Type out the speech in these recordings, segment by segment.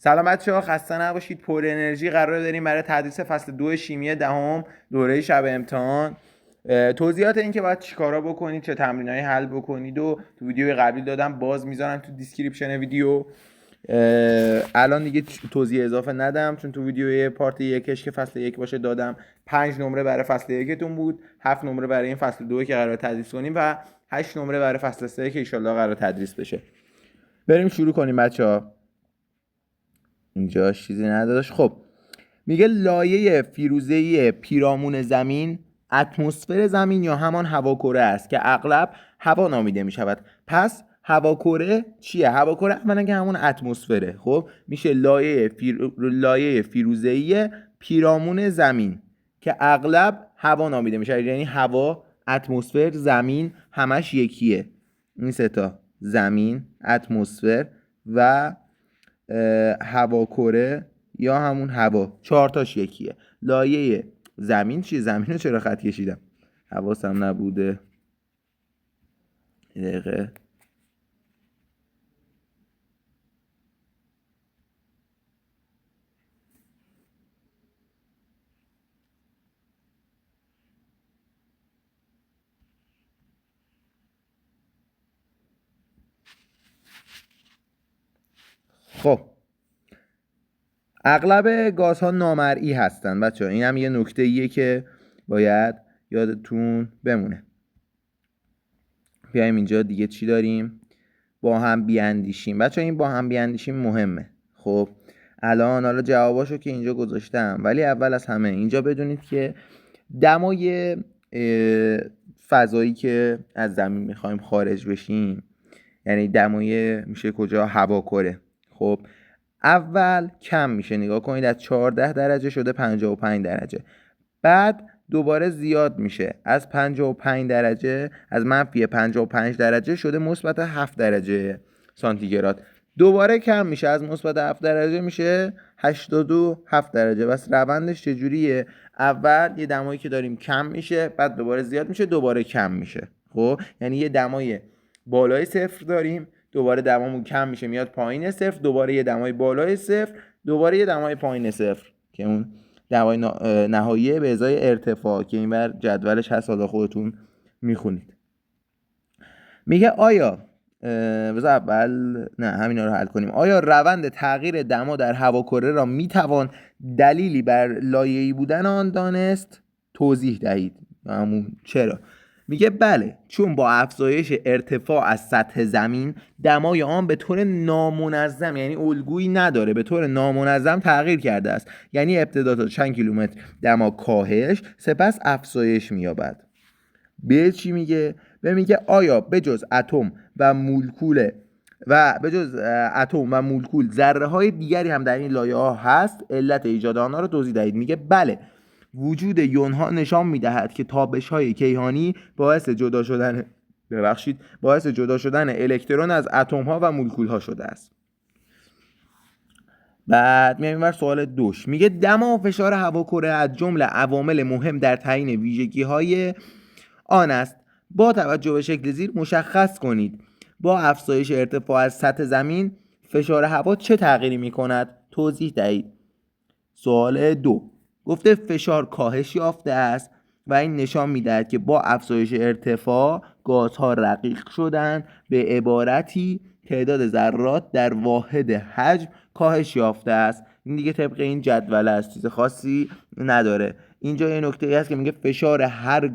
سلام بچه‌ها، خسته نباشید. پر انرژی قرار داریم برای تدریس فصل 2 شیمی دهم دوره شب امتحان. توضیحات این که باید چیکارا بکنید، چه تمرینایی حل بکنید و تو ویدیو قبلی دادم، باز میذارم تو دیسکریپشن ویدیو. الان دیگه توضیح اضافه ندم چون تو ویدیو پارت یکش که فصل 1 باشه دادم 5 نمره برای فصل 1 تون بود، 7 نمره برای این فصل 2 که قرار تدریس کنیم و 8 نمره برای فصل 3 که ان شاءالله قرار تدریس بشه. بریم شروع کنیم بچه‌ها. اینجا چیزی نداشت. خب میگه لایه فیروزه‌ای پیرامون زمین اتمسفر زمین یا همان هواکره است که اغلب هوا نامیده می شود. پس هواکره چیه؟ هواکره اولا که همون اتمسفره. خب میشه لایه فیروزه‌ای پیرامون زمین که اغلب هوا نامیده می شود، یعنی هوا، اتمسفر، زمین همش یکیه. این سه تا، زمین، اتمسفر و هواکره یا همون هوا، 4 تاش یکیه. لایه زمین چیه؟ زمین رو چرا خط کشیدم؟ حواسم نبوده. دقیقه خب اغلب گازها نامرئی هستن بچه‌ها. این هم یه نکته ایه که باید یادتون بمونه. بیایم اینجا دیگه چی داریم؟ با هم بیاندیشیم. بچه‌ها این با هم بیاندیشیم مهمه. خب الان حالا جواباشو که اینجا گذاشتم، ولی اول از همه اینجا بدونید که دمای فضایی که از زمین میخوایم خارج بشیم، یعنی دمای میشه کجا؟ هواکره. خب اول کم میشه، نگاه کنید، از 14 درجه شده 55 درجه. بعد دوباره زیاد میشه، از 55 درجه، از منفی 55 درجه شده مثبت 7 درجه سانتیگراد. دوباره کم میشه، از مثبت 7 درجه میشه 87 درجه. بس روندش چجوریه؟ اول یه دمایی که داریم کم میشه، بعد دوباره زیاد میشه، دوباره کم میشه. خب یعنی یه دمای بالای صفر داریم، دوباره دمامون کم میشه میاد پایین صفر، دوباره یه دمای بالای صفر، دوباره یه دمای پایین صفر که اون دمای نهایی به ازای ارتفاع که این بر جدولش هست، حالا خودتون میخونید. میگه آیا بذار اول نه همینا رو حل کنیم. آیا روند تغییر دما در هواکره را میتوان دلیلی بر لایه‌ای بودن آن دانست؟ توضیح دهید. همون چرا؟ میگه بله، چون با افزایش ارتفاع از سطح زمین دمای آن به طور نامنظم، یعنی الگویی نداره، به طور نامنظم تغییر کرده است. یعنی ابتدا تا چند کیلومتر دما کاهش، سپس افزایش می‌یابد. به چی میگه؟ به میگه آیا بجز اتم و مولکول ذره های دیگری هم در این لایه ها هست؟ علت ایجاد آنها رو توضیح دهید. میگه بله، وجود یون ها نشان میدهد که تابش های کیهانی باعث جدا شدن الکترون از اتم ها و مولکول ها شده است. بعد میایم بر سوال دوش. میگه دما و فشار هواکره از جمله عوامل مهم در تعیین ویژگی های آن است. با توجه به شکل زیر مشخص کنید با افزایش ارتفاع از سطح زمین فشار هوا چه تغییری می کند؟ توضیح دهید. سوال دو گفته فشار کاهش یافته است و این نشان میدهد که با افزایش ارتفاع گازها رقیق شدند، به عبارتی تعداد ذرات در واحد حجم کاهش یافته است. این دیگه طبق این جدول است، چیز خاصی نداره. اینجا یه نکته هست که میگه فشار هر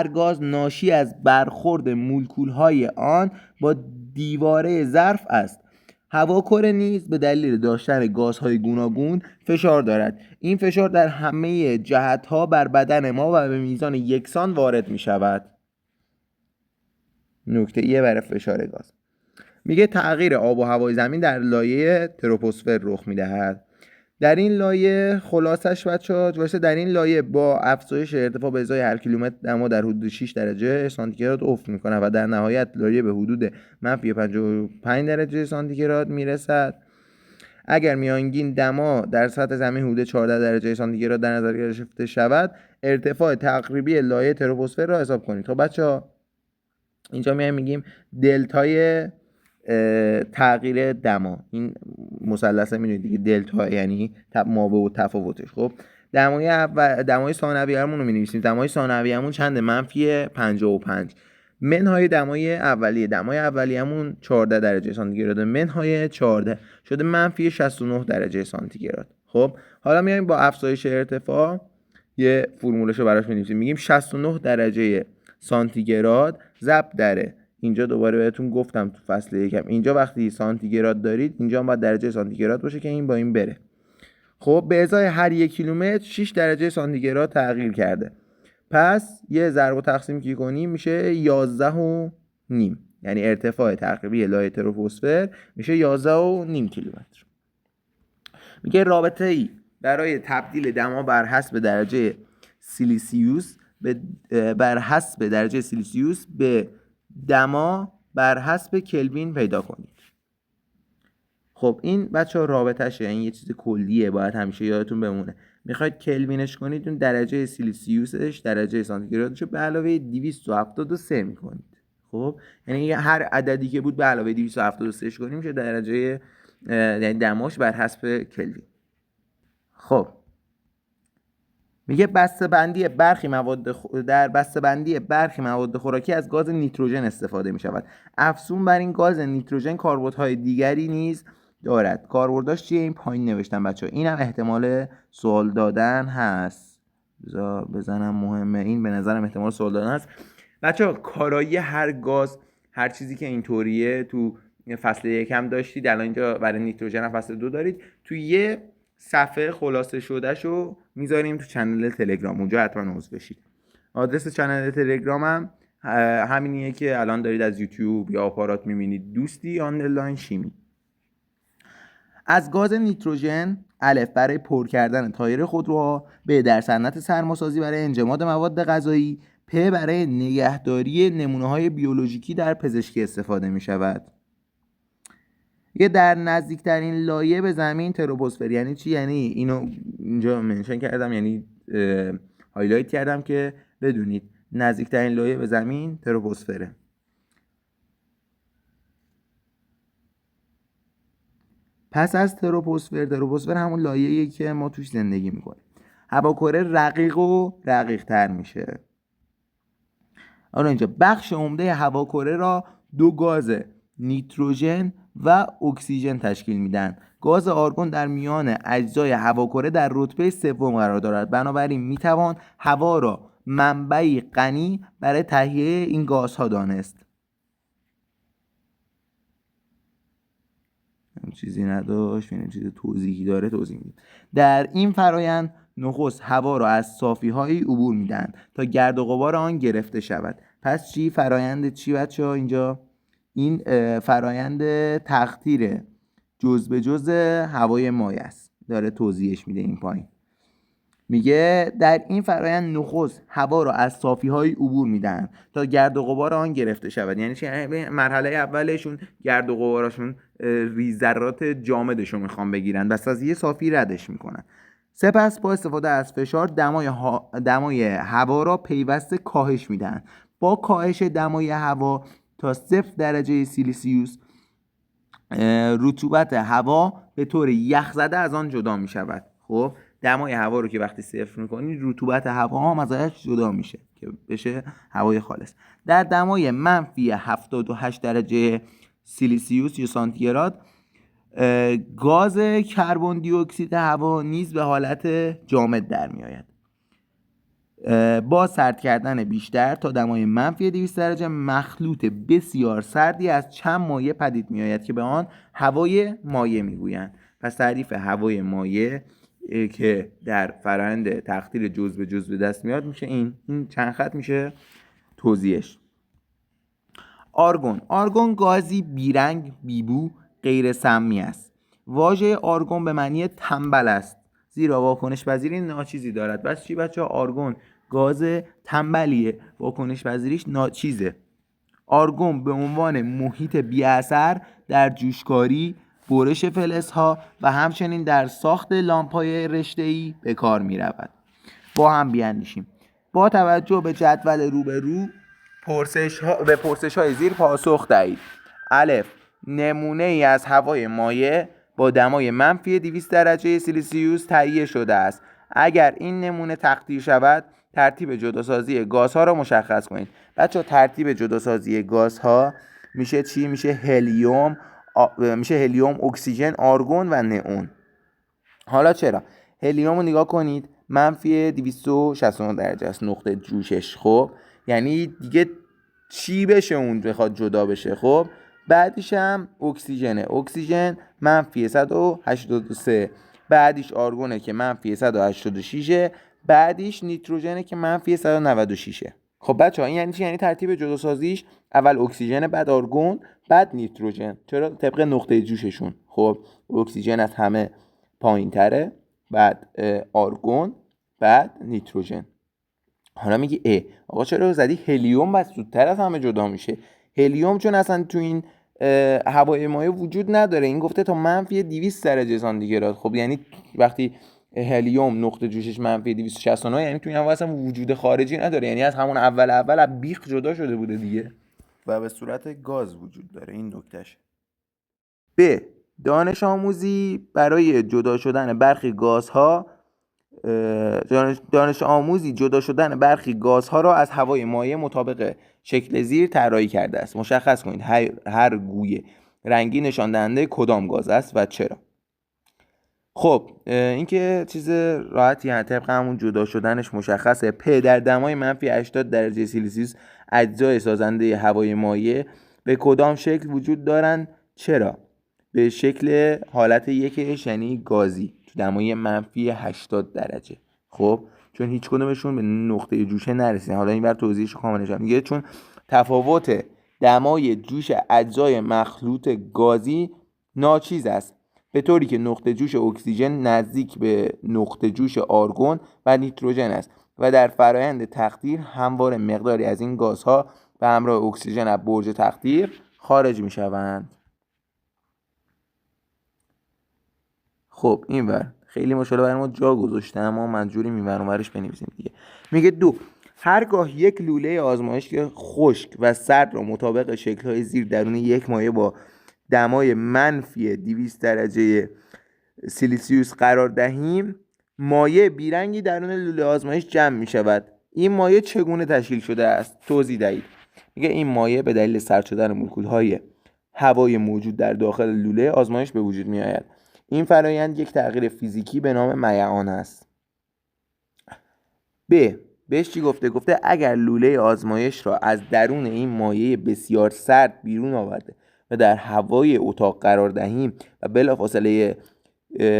گاز ناشی از برخورد مولکول‌های آن با دیواره ظرف است. هواکره نیز به دلیل داشتن گازهای گوناگون فشار دارد. این فشار در همه جهت‌ها بر بدن ما و به میزان یکسان وارد می شود. نکته ایه برای فشار گاز. میگه تغییر آب و هوای زمین در لایه تروپوسفر رخ میدهد. در این لایه خلاصش بچه‌ها واسه در این لایه با افزایش ارتفاع به ازای هر کیلومتر دما در حدود 6 درجه سانتیگراد افت میکنه و در نهایت لایه به حدود منفی 55 درجه سانتیگراد میرسد. اگر میانگین دما در سطح زمین حدود 14 درجه سانتیگراد در نظر گرفته شود، ارتفاع تقریبی لایه تروپوسفر را حساب کنید. خب بچه‌ها اینجا میگیم دلتای تغییر دما، این مثلث میدونید دیگه، دلتا یعنی مابع و تفاوتش. خب دمای ثانویه‌مون رو می‌نویسیم. دمای ثانویه‌مون چنده؟ منفی 55 منهای دمای اولیه‌مون 14 درجه سانتیگراد، منهای 14 شده منفی 69 درجه سانتیگراد. خب حالا میایم با افزایش ارتفاع یه فرمولشو براش می‌نویسیم، میگیم 69 درجه سانتیگراد ضرب در، اینجا دوباره بهتون گفتم تو فصل یکم، اینجا وقتی سانتیگراد دارید اینجا هم باید درجه سانتیگراد باشه که این با این بره. خب به ازای هر 1 کیلومتر 6 درجه سانتیگراد تغییر کرده. پس یه ضرب و تقسیم که کنیم میشه 11.5، یعنی ارتفاع تقریبی لایه تروپوسفر میشه 11.5 کیلومتر. میگه رابطه ای برای تبدیل دما بر حسب درجه سیلیسیوس به دما بر حسب کلوین پیدا کنید. خب این بچه‌ها رابطه‌شه، این یه چیز کلیه، باید همیشه یادتون بمونه. میخواید کلوینش کنید، اون درجه سیلیسیوسش درجه سانتیگرادش رو به علاوه 273 میکنید. خب یعنی هر عددی که بود به علاوه 273 کنیم میشه درجه، یعنی دماش بر حسب کلوین. خب میگه بسته‌بندی برخی مواد خوراکی از گاز نیتروژن استفاده می شود. افزون بر این گاز نیتروژن کاربردهای دیگری نیز دارد. کاربرداش چیه؟ این پایین نوشتم بچه ها، این هم احتمال سوال دادن هست. بزنم مهمه، این به نظرم احتمال سوال دادن هست. بچه ها کارایی هر گاز، هر چیزی که اینطوریه تو فصل یکم داشتید، الان اینجا برای نیتروژن فصل 2 دارید، تو یه صفحه خلاصه شدهشو میذاریم تو چنل تلگرام، اونجا حتما عضو بشید. آدرس چنل تلگرامم همینیه که الان دارید از یوتیوب یا آپارات میبینید، دوستی آندرلاین شیمی. از گاز نیتروژن الف برای پر کردن تایر خودروها، ب در صنعت سرماسازی برای انجماد مواد غذایی، پ برای نگهداری نمونه‌های بیولوژیکی در پزشکی استفاده می‌شود. یه در نزدیکترین لایه به زمین تروپوسفر یعنی چی؟ یعنی اینو اینجا منشن کردم، یعنی هایلایت کردم که بدونید نزدیکترین لایه به زمین تروپوسفره. پس از تروپوسفر همون لایه‌ایه که ما توش زندگی میکنیم. هواکره رقیق و رقیق تر میشه. حالا اینجا بخش عمده هواکره را دو گاز نیتروژن و اکسیژن تشکیل میدن. گاز آرگون در میان اجزای هواکره در رتبه سوم قرار دارد، بنابراین میتوان هوا را منبعی غنی برای تهیه این گازها دانست. چیزی نداشت، یعنی چیز توضیحی داره، توضیح میدیم. در این فرایند نخست هوا را از صافی‌هایی عبور میدن تا گرد و غبار آن گرفته شود. پس چی؟ فرایند چی بچه‌ها اینجا؟ این فرایند تقطیر جزء به جزء هوای مایع است، داره توضیحش میده این پایین. میگه در این فرایند نخست هوا را از صافی‌های عبور میدن تا گرد و غبار آن گرفته شود. یعنی چی؟ مرحله اولشون گرد و غبارشون ذرات جامدشون میخوان بگیرن، بس از یه صافی ردش میکنن. سپس با استفاده از فشار دمای هوا را پیوسته کاهش میدن. با کاهش دمای هوا تا 0 درجه سیلیسیوس رطوبت هوا به طور یخزده از آن جدا می شود. خب دمای هوا رو که وقتی 0 میکنی، رطوبت هوا هم ازش جدا میشه که بشه هوای خالص. در دمای منفی 78 درجه سیلیسیوس یا سانتیگراد گاز کربن دی اکسید هوا نیز به حالت جامد در می آید. با سرد کردن بیشتر تا دمای منفی 200 درجه مخلوط بسیار سردی از چند مایع پدید می آید که به آن هوای مایع می گویند. پس تعریف هوای مایع که در فرآیند تقطیر جزء به جزء به دست میاد میشه این چند خط میشه توضیحش. آرگون گازی بیرنگ، بیبو، غیر سمی است. واژه آرگون به معنی تنبل است، زیرا واکنش پذیری ناچیزی دارد. بس چی بچه ها؟ آرگون گاز تنبلیه، واکنش پذیریش ناچیزه. آرگون به عنوان محیط بی اثر در جوشکاری، برش فلزها و همچنین در ساخت لامپ‌های رشته‌ای به کار می رود. با هم بیاندیشیم. با توجه به جدول روبرو به پرسش‌های زیر پاسخ دهید. الف: نمونه ای از هوای مایع با دمای منفی 200 درجه سیلیسیوس تهیه شده است. اگر این نمونه تقطیر شود ترتیب جداسازی گازها را مشخص کنید. بچه ترتیب جداسازی گازها میشه چی؟ میشه هلیوم، اکسیژن، آرگون و نئون. حالا چرا؟ هلیوم رو نگاه کنید، منفی 269 درجه است نقطه جوشش. خب یعنی دیگه چی بشه اون بخواد جدا بشه؟ خب بعدیش هم اکسیژن منفی 183، بعدیش آرگونه که منفی 186، بعدیش نیتروژنه که منفی 196. خب بچه ها این یعنی چی؟ یعنی ترتیب جداسازیش اول اکسیژن، بعد آرگون، بعد نیتروژن. چرا؟ طبق نقطه جوششون. خب اکسیژن از همه پایین تره، بعد آرگون، بعد نیتروژن. حالا میگی آقا چرا زدی هلیوم بس زودتر از همه جدا میشه؟ هلیوم چون اصلا تو این هوای مایع وجود نداره، این گفته تا منفی 200 درجه سانتیگراد. خب یعنی وقتی هلیوم نقطه جوشش منفی 269 یعنی تو این هوا اصلا وجود خارجی نداره، یعنی از همون اول از بیخ جدا شده بوده دیگه و به صورت گاز وجود داره. این نکتهشه. ب. دانش آموزی برای جدا شدن برخی گازها را از هوای مایع مطابق شکل زیر طراحی کرده است. مشخص کنید هر گوی رنگی نشان دهنده کدام گاز است و چرا. خب این که چیز راحتی هست، طبق همون جدا شدنش مشخصه. پ. در دمای منفی 80 درجه سیلیسیوس اجزای سازنده هوای مایع به کدام شکل وجود دارند؟ چرا؟ به شکل حالت یکش یعنی گازی تو دمای منفی 80 درجه. خب چون هیچ کدومشون به نقطه جوشه نرسیدن. حالا اینور توضیحش کاملش میگه چون تفاوت دمای جوش اجزای مخلوط گازی ناچیز است، به طوری که نقطه جوش اکسیژن نزدیک به نقطه جوش آرگون و نیتروژن است و در فرایند تقطیر همواره مقداری از این گازها به همراه اکسیژن از برج تقطیر خارج می شوند. خب اینور خیلی مشکل برای ما جا گذاشته، اما منظوری میبر اونورش بنویسیم دیگه. میگه 2. هرگاه یک لوله آزمایش که خشک و سرد را مطابق شکل‌های زیر درون یک مایع با دمای منفی 200 درجه سیلیسیوس قرار دهیم، مایع بیرنگی درون لوله آزمایش جمع می شود. این مایع چگونه تشکیل شده است؟ توضیح دهید. میگه این مایع به دلیل سرد شدن مولکول‌های هوای موجود در داخل لوله آزمایش به وجود می آید. این فرایند یک تغییر فیزیکی به نام میعان است. بهش چی گفته؟ گفته اگر لوله آزمایش را از درون این مایع بسیار سرد بیرون آورده و در هوای اتاق قرار دهیم و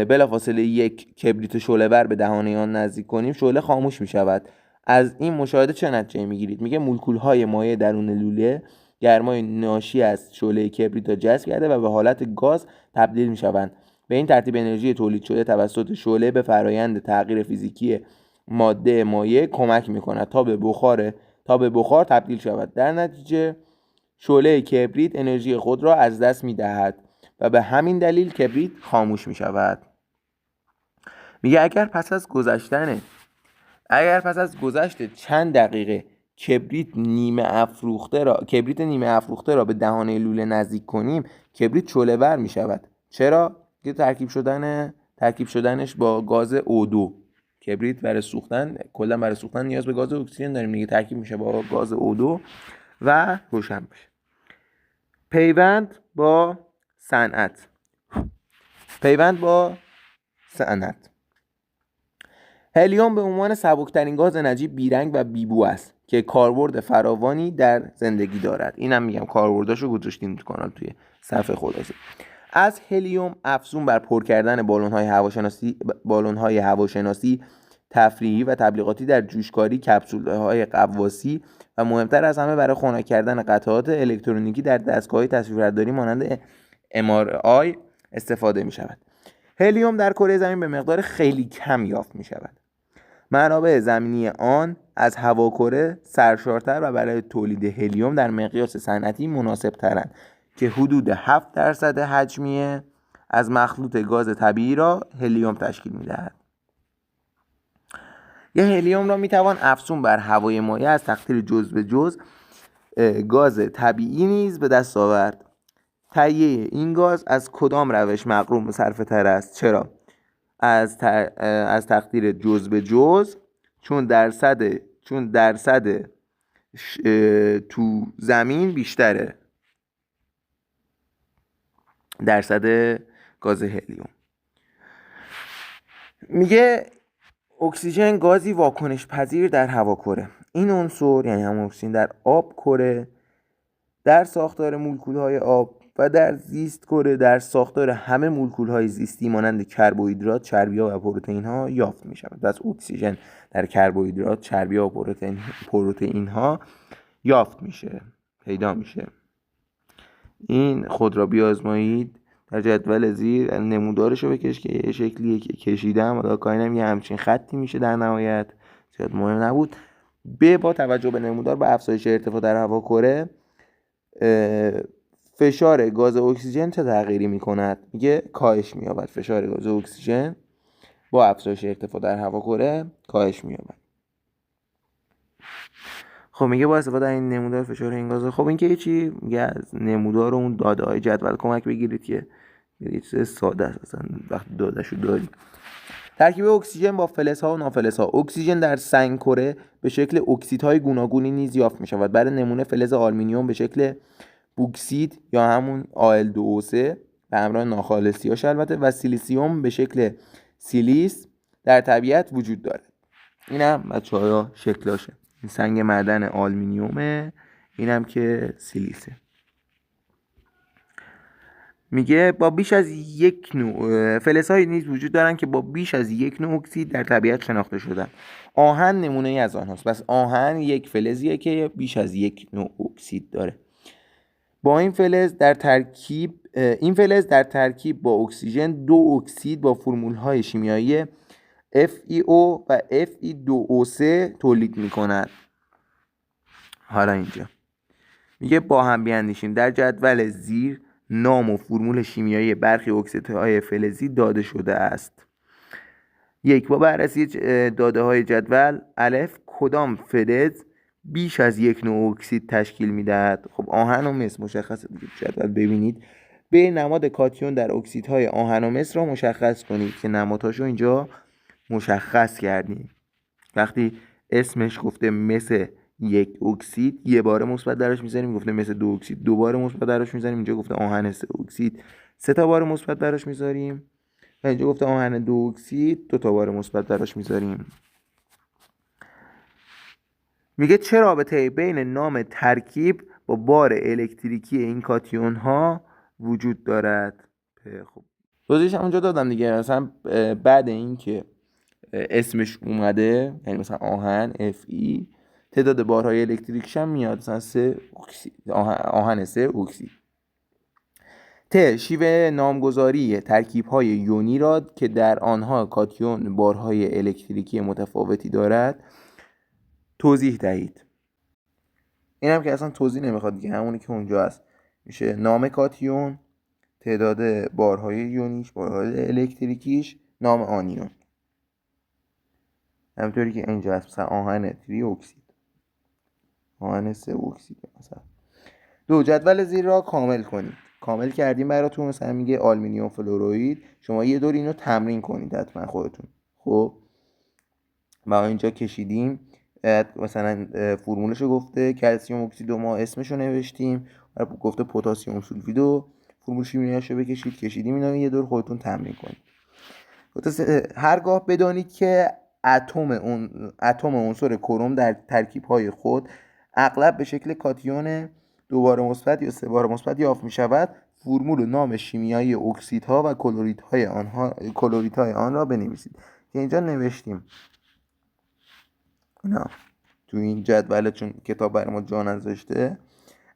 بلافاصله یک کبریت شعله‌ور به دهانه آن نزدیک کنیم، شعله خاموش می شود. از این مشاهده چه نتیجه میگیرید؟ میگه مولکول‌های مایع درون لوله گرمای ناشی از شعله کبریت را جذب کرده و به حالت گاز تبدیل می شوند. به این ترتیب انرژی تولید شده توسط شعله به فرایند تغییر فیزیکی ماده مایع کمک می‌کند تا به بخار تبدیل شود. در نتیجه شعله کبریت انرژی خود را از دست می‌دهد و به همین دلیل کبریت خاموش می‌شود. میگه اگر پس از گذشت چند دقیقه کبریت نیمه افروخته را به دهانه لوله نزدیک کنیم، کبریت شعله‌ور می‌شود. چرا؟ که ترکیب شدنش با گاز O2. کبریت برای سوختن نیاز به گاز اکسیژن داریم دیگه، ترکیب میشه با گاز O2 و روشن میشه. پیوند با صنعت. هلیوم به عنوان سبکترین گاز نجیب بیرنگ و بیبو است که کاربرد فراوانی در زندگی دارد. اینم میگم کاربرداشو گذاشتیم تو کانال توی صفحه خلاصه. از هلیوم افزون بر پر کردن بالون‌های هواشناسی تفریحی و تبلیغاتی در جوشکاری، کپسول‌های غواصی و مهمتر از همه برای خنک کردن قطعات الکترونیکی در دستگاه‌های تصویربرداری مانند MRI استفاده می‌شود. هلیوم در کره زمین به مقدار خیلی کم یافت می‌شود. منابع زمینی آن از هواکره سرشارتر و برای تولید هلیوم در مقیاس صنعتی مناسب‌ترند که حدود 7% حجمیه از مخلوط گاز طبیعی را هلیوم تشکیل می‌دهد. یه هلیوم را میتوان افزون بر هوای مایع از تقطیر جزء به جزء گاز طبیعی نیز به دست آورد. تهیه این گاز از کدام روش مقرون به صرفه تر است؟ چرا؟ از تقدیر جزء به جزء، چون درصد تو زمین بیشتره، درصد گاز هلیوم. میگه اکسیژن گازی واکنش پذیر در هواکره. این عنصر یعنی همون اکسیژن در آب کره، در ساختار مولکول‌های آب و در زیست کره در ساختار همه مولکول‌های زیستی مانند کربوهیدرات، چربی‌ها و پروتئین‌ها یافت می‌شود. پس اکسیژن در کربوهیدرات، چربی‌ها و پروتئین‌ها یافت میشه، پیدا میشه. این خود را بیازمایید. در جدول زیر نمودارش رو بکش که یه شکلیه که کشیدم، حالا کاینم یه همچین خطی میشه در نهایت، زیاد مهم نبود. با توجه به نمودار با افزایش ارتفاع در هواکره فشار گاز اکسیژن چه تغییری میکند؟ میگه کاهش می‌یابد. فشار گاز اکسیژن با افزایش ارتفاع در هواکره کاهش می‌یابد. خب میگه با استفاده این نمودار فشار این گاز، خب این که چی؟ میگه از نمودار و اون داده‌های جدول کمک بگیرید که یه چیز ساده است، اصلا وقتی دادهشو دارید. ترکیب اکسیژن با فلزها و نافلزها. اکسیژن در سنگ کره به شکل اکسیدهای گوناگونی نیز یافت می‌شود. برای نمونه فلز آلومینیوم به شکل بوکسید یا همون Al2O3 به همراه ناخالصی‌هاش البته، و سیلیسیوم به شکل سیلیس در طبیعت وجود داره. اینم بچه‌ها شکلاشه. این سنگ معدن آلومینیومه، اینم که سیلیسه. میگه با بیش از یک نوع فلزهایی نیز وجود دارن که با بیش از یک نوع اکسید در طبیعت شناخته شدن. آهن نمونه ای از آنهاست. پس آهن یک فلزیه که بیش از یک نوع اکسید داره. با این فلز در ترکیب با اکسیژن دو اکسید با فرمول‌های شیمیایی FeO و Fe2O3 تولید می‌کند. حالا اینجا میگه با هم بیاندیشیم. در جدول زیر نام و فرمول شیمیایی برخی اکسیدهای فلزی داده شده است. با بررسی داده های جدول الف کدام فلز بیش از یک نوع اکسید تشکیل میدهد؟ خب آهن و مس مشخصه دیگه، جدول ببینید. به نماد کاتیون در اکسیدهای آهن و مس را مشخص کنید که نمادهاشو اینجا مشخص کردیم. وقتی اسمش گفته مثل یک اکسید یه بار مثبت درش میذاریم، گفته مثل دو اکسید دو بار مثبت درش میذاریم، اینجا گفته آهن سه اکسید سه تا بار مثبت درش میذاریم، و اینجا گفته آهن دو اکسید دو تا بار مثبت درش میذاریم. میگه چه رابطه بین نام ترکیب با بار الکتریکی این کاتیون ها وجود دارد؟ خب توضیحش اونجا دادم دیگه. مثلا بعد این که اسمش اومده، یعنی مثلا آهن Fe، تعداد بارهای الکتریکش هم میاد، مثلا 3 اکسید، آهن 3 اکسید. شیوه نامگذاری ترکیب‌های یونی را که در آنها کاتیون بارهای الکتریکی متفاوتی دارد توضیح دهید. اینم که اصلا توضیح نمیخواد دیگه، همونی که اونجا هست. میشه نام کاتیون، تعداد بارهای یونیش، بارهای الکتریکیش، نام آنیون. همونطوری که اینجا هست، مثلا آهن 3 اکسید، آهن 3 اکسید مثلا. جدول زیر را کامل کنید. کامل کردیم براتون. مثلا میگه آلومینیوم فلوروید، شما یه دور اینو تمرین کنید حتما خودتون. خب ما اینجا کشیدیم، مثلا فرمولشو گفته کلسیم اکسید و ما اسمشو نوشتیم، گفته پتاسیم سولفید و فرمول شیمیاییشو کشیدیم. اینا یه دور خودتون تمرین کنید. هرگاه بدانید که اتم عنصر کروم در ترکیب‌های خود اغلب به شکل کاتیون دو بار مثبت یا سه بار مثبت یافت می‌شود، فرمول و نام شیمیایی اکسیدها و کلوریدهای آن را بنویسید. که اینجا نوشتیم. نه تو این جدول، چون کتاب برای ما جا نذاشته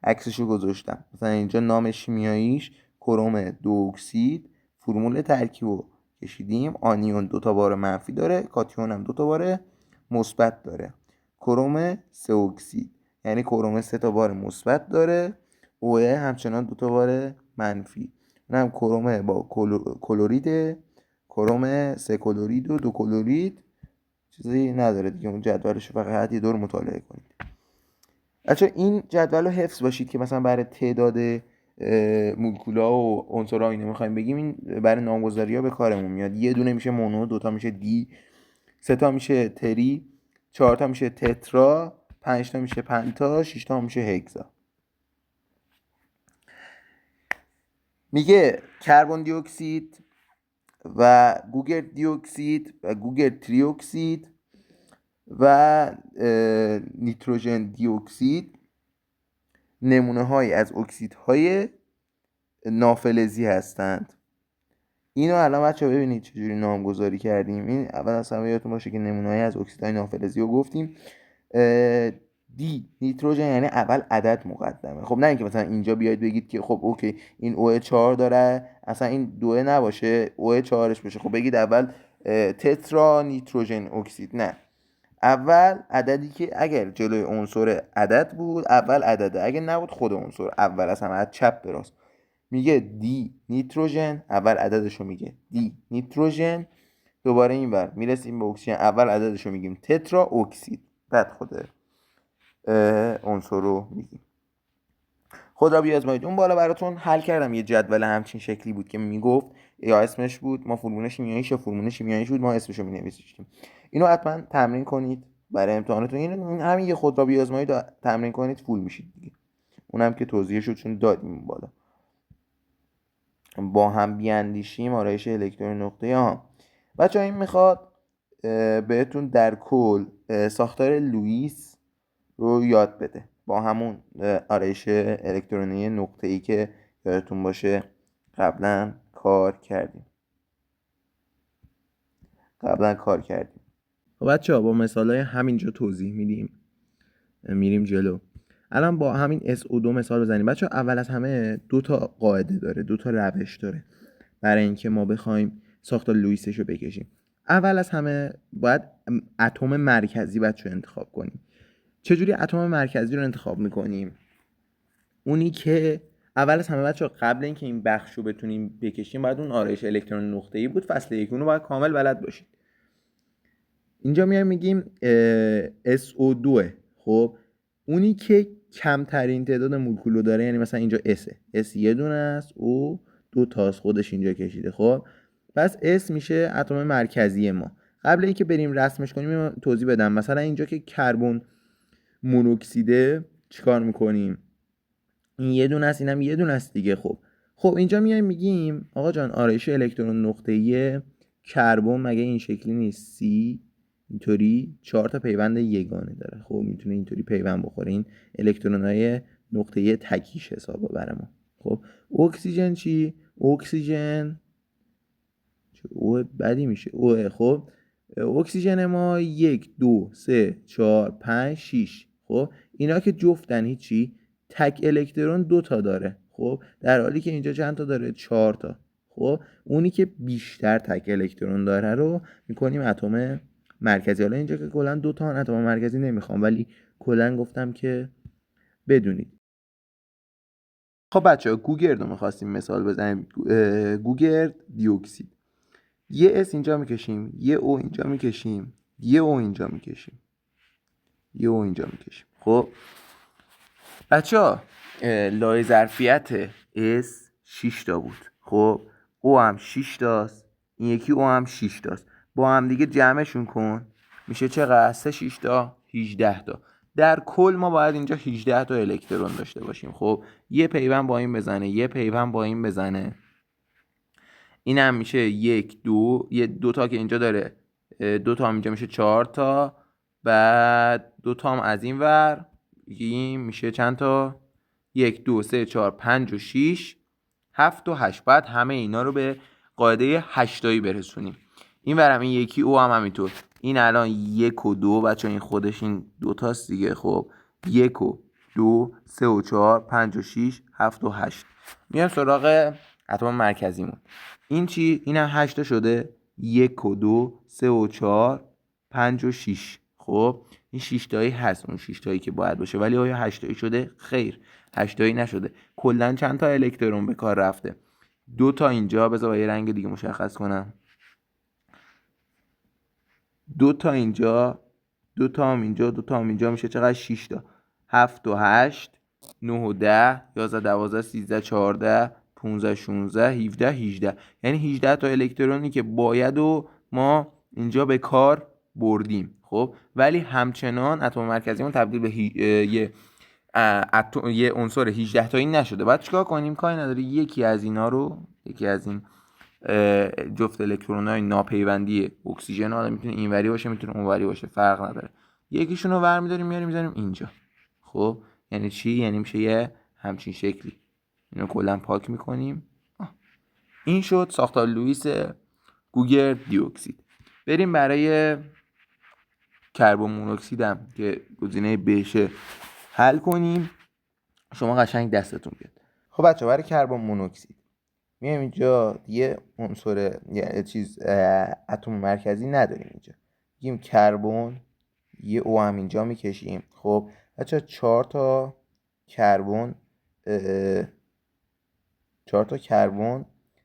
عکسشو گذاشتم. مثلا اینجا نام شیمیاییش کروم 2 اکسید، فرمول ترکیبو کشیدیم. آنیون 2 تا بار منفی داره، کاتیون هم 2 تا بار مثبت داره. کروم 3 اکسید یعنی کروم 3 تا بار مثبت داره، او همچنان 2 تا بار منفی. اونم کروم با کلورید، کروم 3 کلورید و 2 کلورید، چیزی نداره دیگه. اون جدولش فقط یه دور مطالعه کنید. بچه‌ها این جدول رو حفظ باشید که مثلا برای تعداد مولکولا و عنصرها اینو میخوایم بگیم، این برای نامگذاری ها به کارمون میاد. یه دونه میشه مونو، دوتا میشه دی، سه تا میشه تری، چهار تا میشه تترا، 5 تا میشه پنتا، 6 تا میشه هگزا. میگه کربن دی اکسید و گوگرد دی اکسید و گوگرد تری اکسید و نیتروژن دی اکسید نمونه های از اکسیدهای نافلزی هستند. اینو الان بچه‌ها ببینید چجوری نامگذاری کردیم. این اول از همه یادتون باشه که نمونه‌های از اکسیدهای نافلزی رو گفتیم. دی نیتروژن یعنی اول عدد مقدمه. خب نه اینکه مثلا اینجا بیاید بگید که خب اوکی این OH4 داره، اصلا این 2 نباشه OH4ش بشه. خب بگید اول تترا نیتروژن اکسید. نه، اول عددی که اگر جلوی عنصر عدد بود اول عدده، اگه نبود خود عنصر اول از همه از چپ به راست. میگه دی نیتروژن، اول عددشو میگه دی نیتروژن، دوباره این ور میرسیم به اکسیژن، اول عددشو میگیم تترا اکسید، بعد خود عنصر رو میگیم. خود را بیازمایید. اون بالا براتون حل کردم، یه جدول همچین شکلی بود که میگفت یا اسمش بود ما فرمول شیمیاییش یا فرمول شیمیاییش بود ما اسمشو مینوشتیم. اینو حتما تمرین کنید برای امتحانتون. این همین یه خود را بیازمایید تمرین کنید فول میشید دیگه. اونم که توضیحشو چون دادیم بالا. با هم بیاندیشیم آرایش الکترون نقطه ها. بچه‌ها این میخواد بهتون در کل ساختار لوئیس رو یاد بده با همون آرایش الکترونی نقطه‌ای که یادتون باشه قبلا کار کردیم. بچه‌ها با مثالای همینجا توضیح میدیم، میریم جلو. الان با همین SO2 مثال بزنیم. بچه‌ها اول از همه 2 تا قاعده داره، 2 تا روش داره برای اینکه ما بخوایم ساختار لوئیسش رو بکشیم. اول از همه باید اتم مرکزی بچه‌ها انتخاب کنیم. چجوری اتم مرکزی رو انتخاب میکنیم؟ اونی که اول از همه بچه‌ها قبل اینکه این بخش رو بتونیم بکشیم باید اون آرایش الکترون نقطه‌ای بود فصل 1 رو باید کامل بلد باشید. اینجا میایم میگیم SO2. خب اونی که کمترین تعداد مولکول داره، یعنی مثلا اینجا S یه دونه است، O 2 تاست، خودش اینجا کشیده. خب پس S میشه اتم مرکزی ما. قبل اینکه بریم رسمش کنیم توضیح بدم. مثلا اینجا که کربن مونوکسیده چیکار میکنیم؟ این یه دونه است، اینم یه دونه است دیگه. خب اینجا میایم میگیم آقا جان آرایش الکترون نقطه‌ای کربن مگه این شکلی نیست؟ C اینطوری 4 تا پیوند یگانه داره. خب میتونه اینطوری پیوند بخوره. این الکترون‌های نقطه‌ای تکیش حساب ببره ما. خب اکسیژن چی؟ اکسیژن او بدی میشه او. خب اکسیژن ما 1 2 3 4 5 6. خب اینا که جفتن هیچی، تک الکترون 2 تا داره. خب در حالی که اینجا چند تا داره؟ 4 تا. خب اونی که بیشتر تک الکترون داره رو میکنیم اتم مرکزی. حالا اینجا که کلا 2 تا اتم مرکزی نمیخوام، ولی کلا گفتم که بدونید. خب بچه‌ها گوگرد رو میخواستیم مثال بزنیم. گوگرد دی اکسید، یه اس اینجا میکشیم، یه او اینجا میکشیم، یه او اینجا میکشیم، یه او اینجا میکشیم. خب بچه‌ها لای ظرفیت اس 6 تا بود. خب او هم 6 تاست، این یکی او هم 6 تاست. با هم دیگه جمعشون کن میشه چقدر؟ 3 6 تا 18 تا. در کل ما باید اینجا 18 تا الکترون داشته باشیم. خب یه پیوند با این بزنه، یه پیوند با این بزنه، این هم میشه 1 2 یه 2 تا که اینجا داره، 2 تا هم اینجا میشه 4 تا، بعد 2 تا هم از این ور، این میشه چند تا؟ 1 2 3 4 5 و 6 7 و 8. بعد همه اینا رو به قاعده 8 تایی برسونیم. این ورم این یکی او هم همینطور. این الان 1 و 2 بچه این خودش این 2 تاست دیگه. خب 1 و 2 3 و 4 5 و 6 7 و 8. میام سراغ اتم مرکزیمون. این چی؟ این هم 8 تا شده. 1 و 2 3 و 4 5 و 6. خب این 6 تایی هست، اون 6 تایی که باید باشه، ولی آیا 8 تایی شده؟ خیر 8 تایی نشده. کلا چند تا الکترون به کار رفته؟ 2 تا اینجا، بذار با یه رنگ دیگه مشخص کنم، 2 تا اینجا، 2 تا هم اینجا، 2 تا هم اینجا، میشه چقدر؟ 6 تا. 7 و 8 9 و 10 11 12 13 14 15 16 17 18 یعنی 18 تا الکترونی که باید و ما اینجا به کار بردیم. خب ولی همچنان اتم مرکزیمون تبدیل به یه عنصر 18 تایی نشده. بعد چیکار کنیم؟ کاری نداره، یکی از این جفت الکترون‌های ناپیوندی اکسیژن، حالا میتونه اینوری باشه میتونه اونوری باشه، فرق نداره، یکیشون رو برمی‌داریم میذاریم اینجا. خب یعنی چی؟ یعنی میشه یه همچین شکلی. اینو کلا پاک میکنیم. این شد ساختار لوئیس گوگر دیوکسید. بریم برای کربن مونوکسید هم که گزینه بشه حل کنیم. شما قشنگ دستتون بیاد. خب بچه برای کربن مونوکسید میایم اینجا یه عنصر یه چیز اتم مرکزی نداریم اینجا، میگیم کربن، یه او هم اینجا میکشیم. خب بچه 4 تا کربن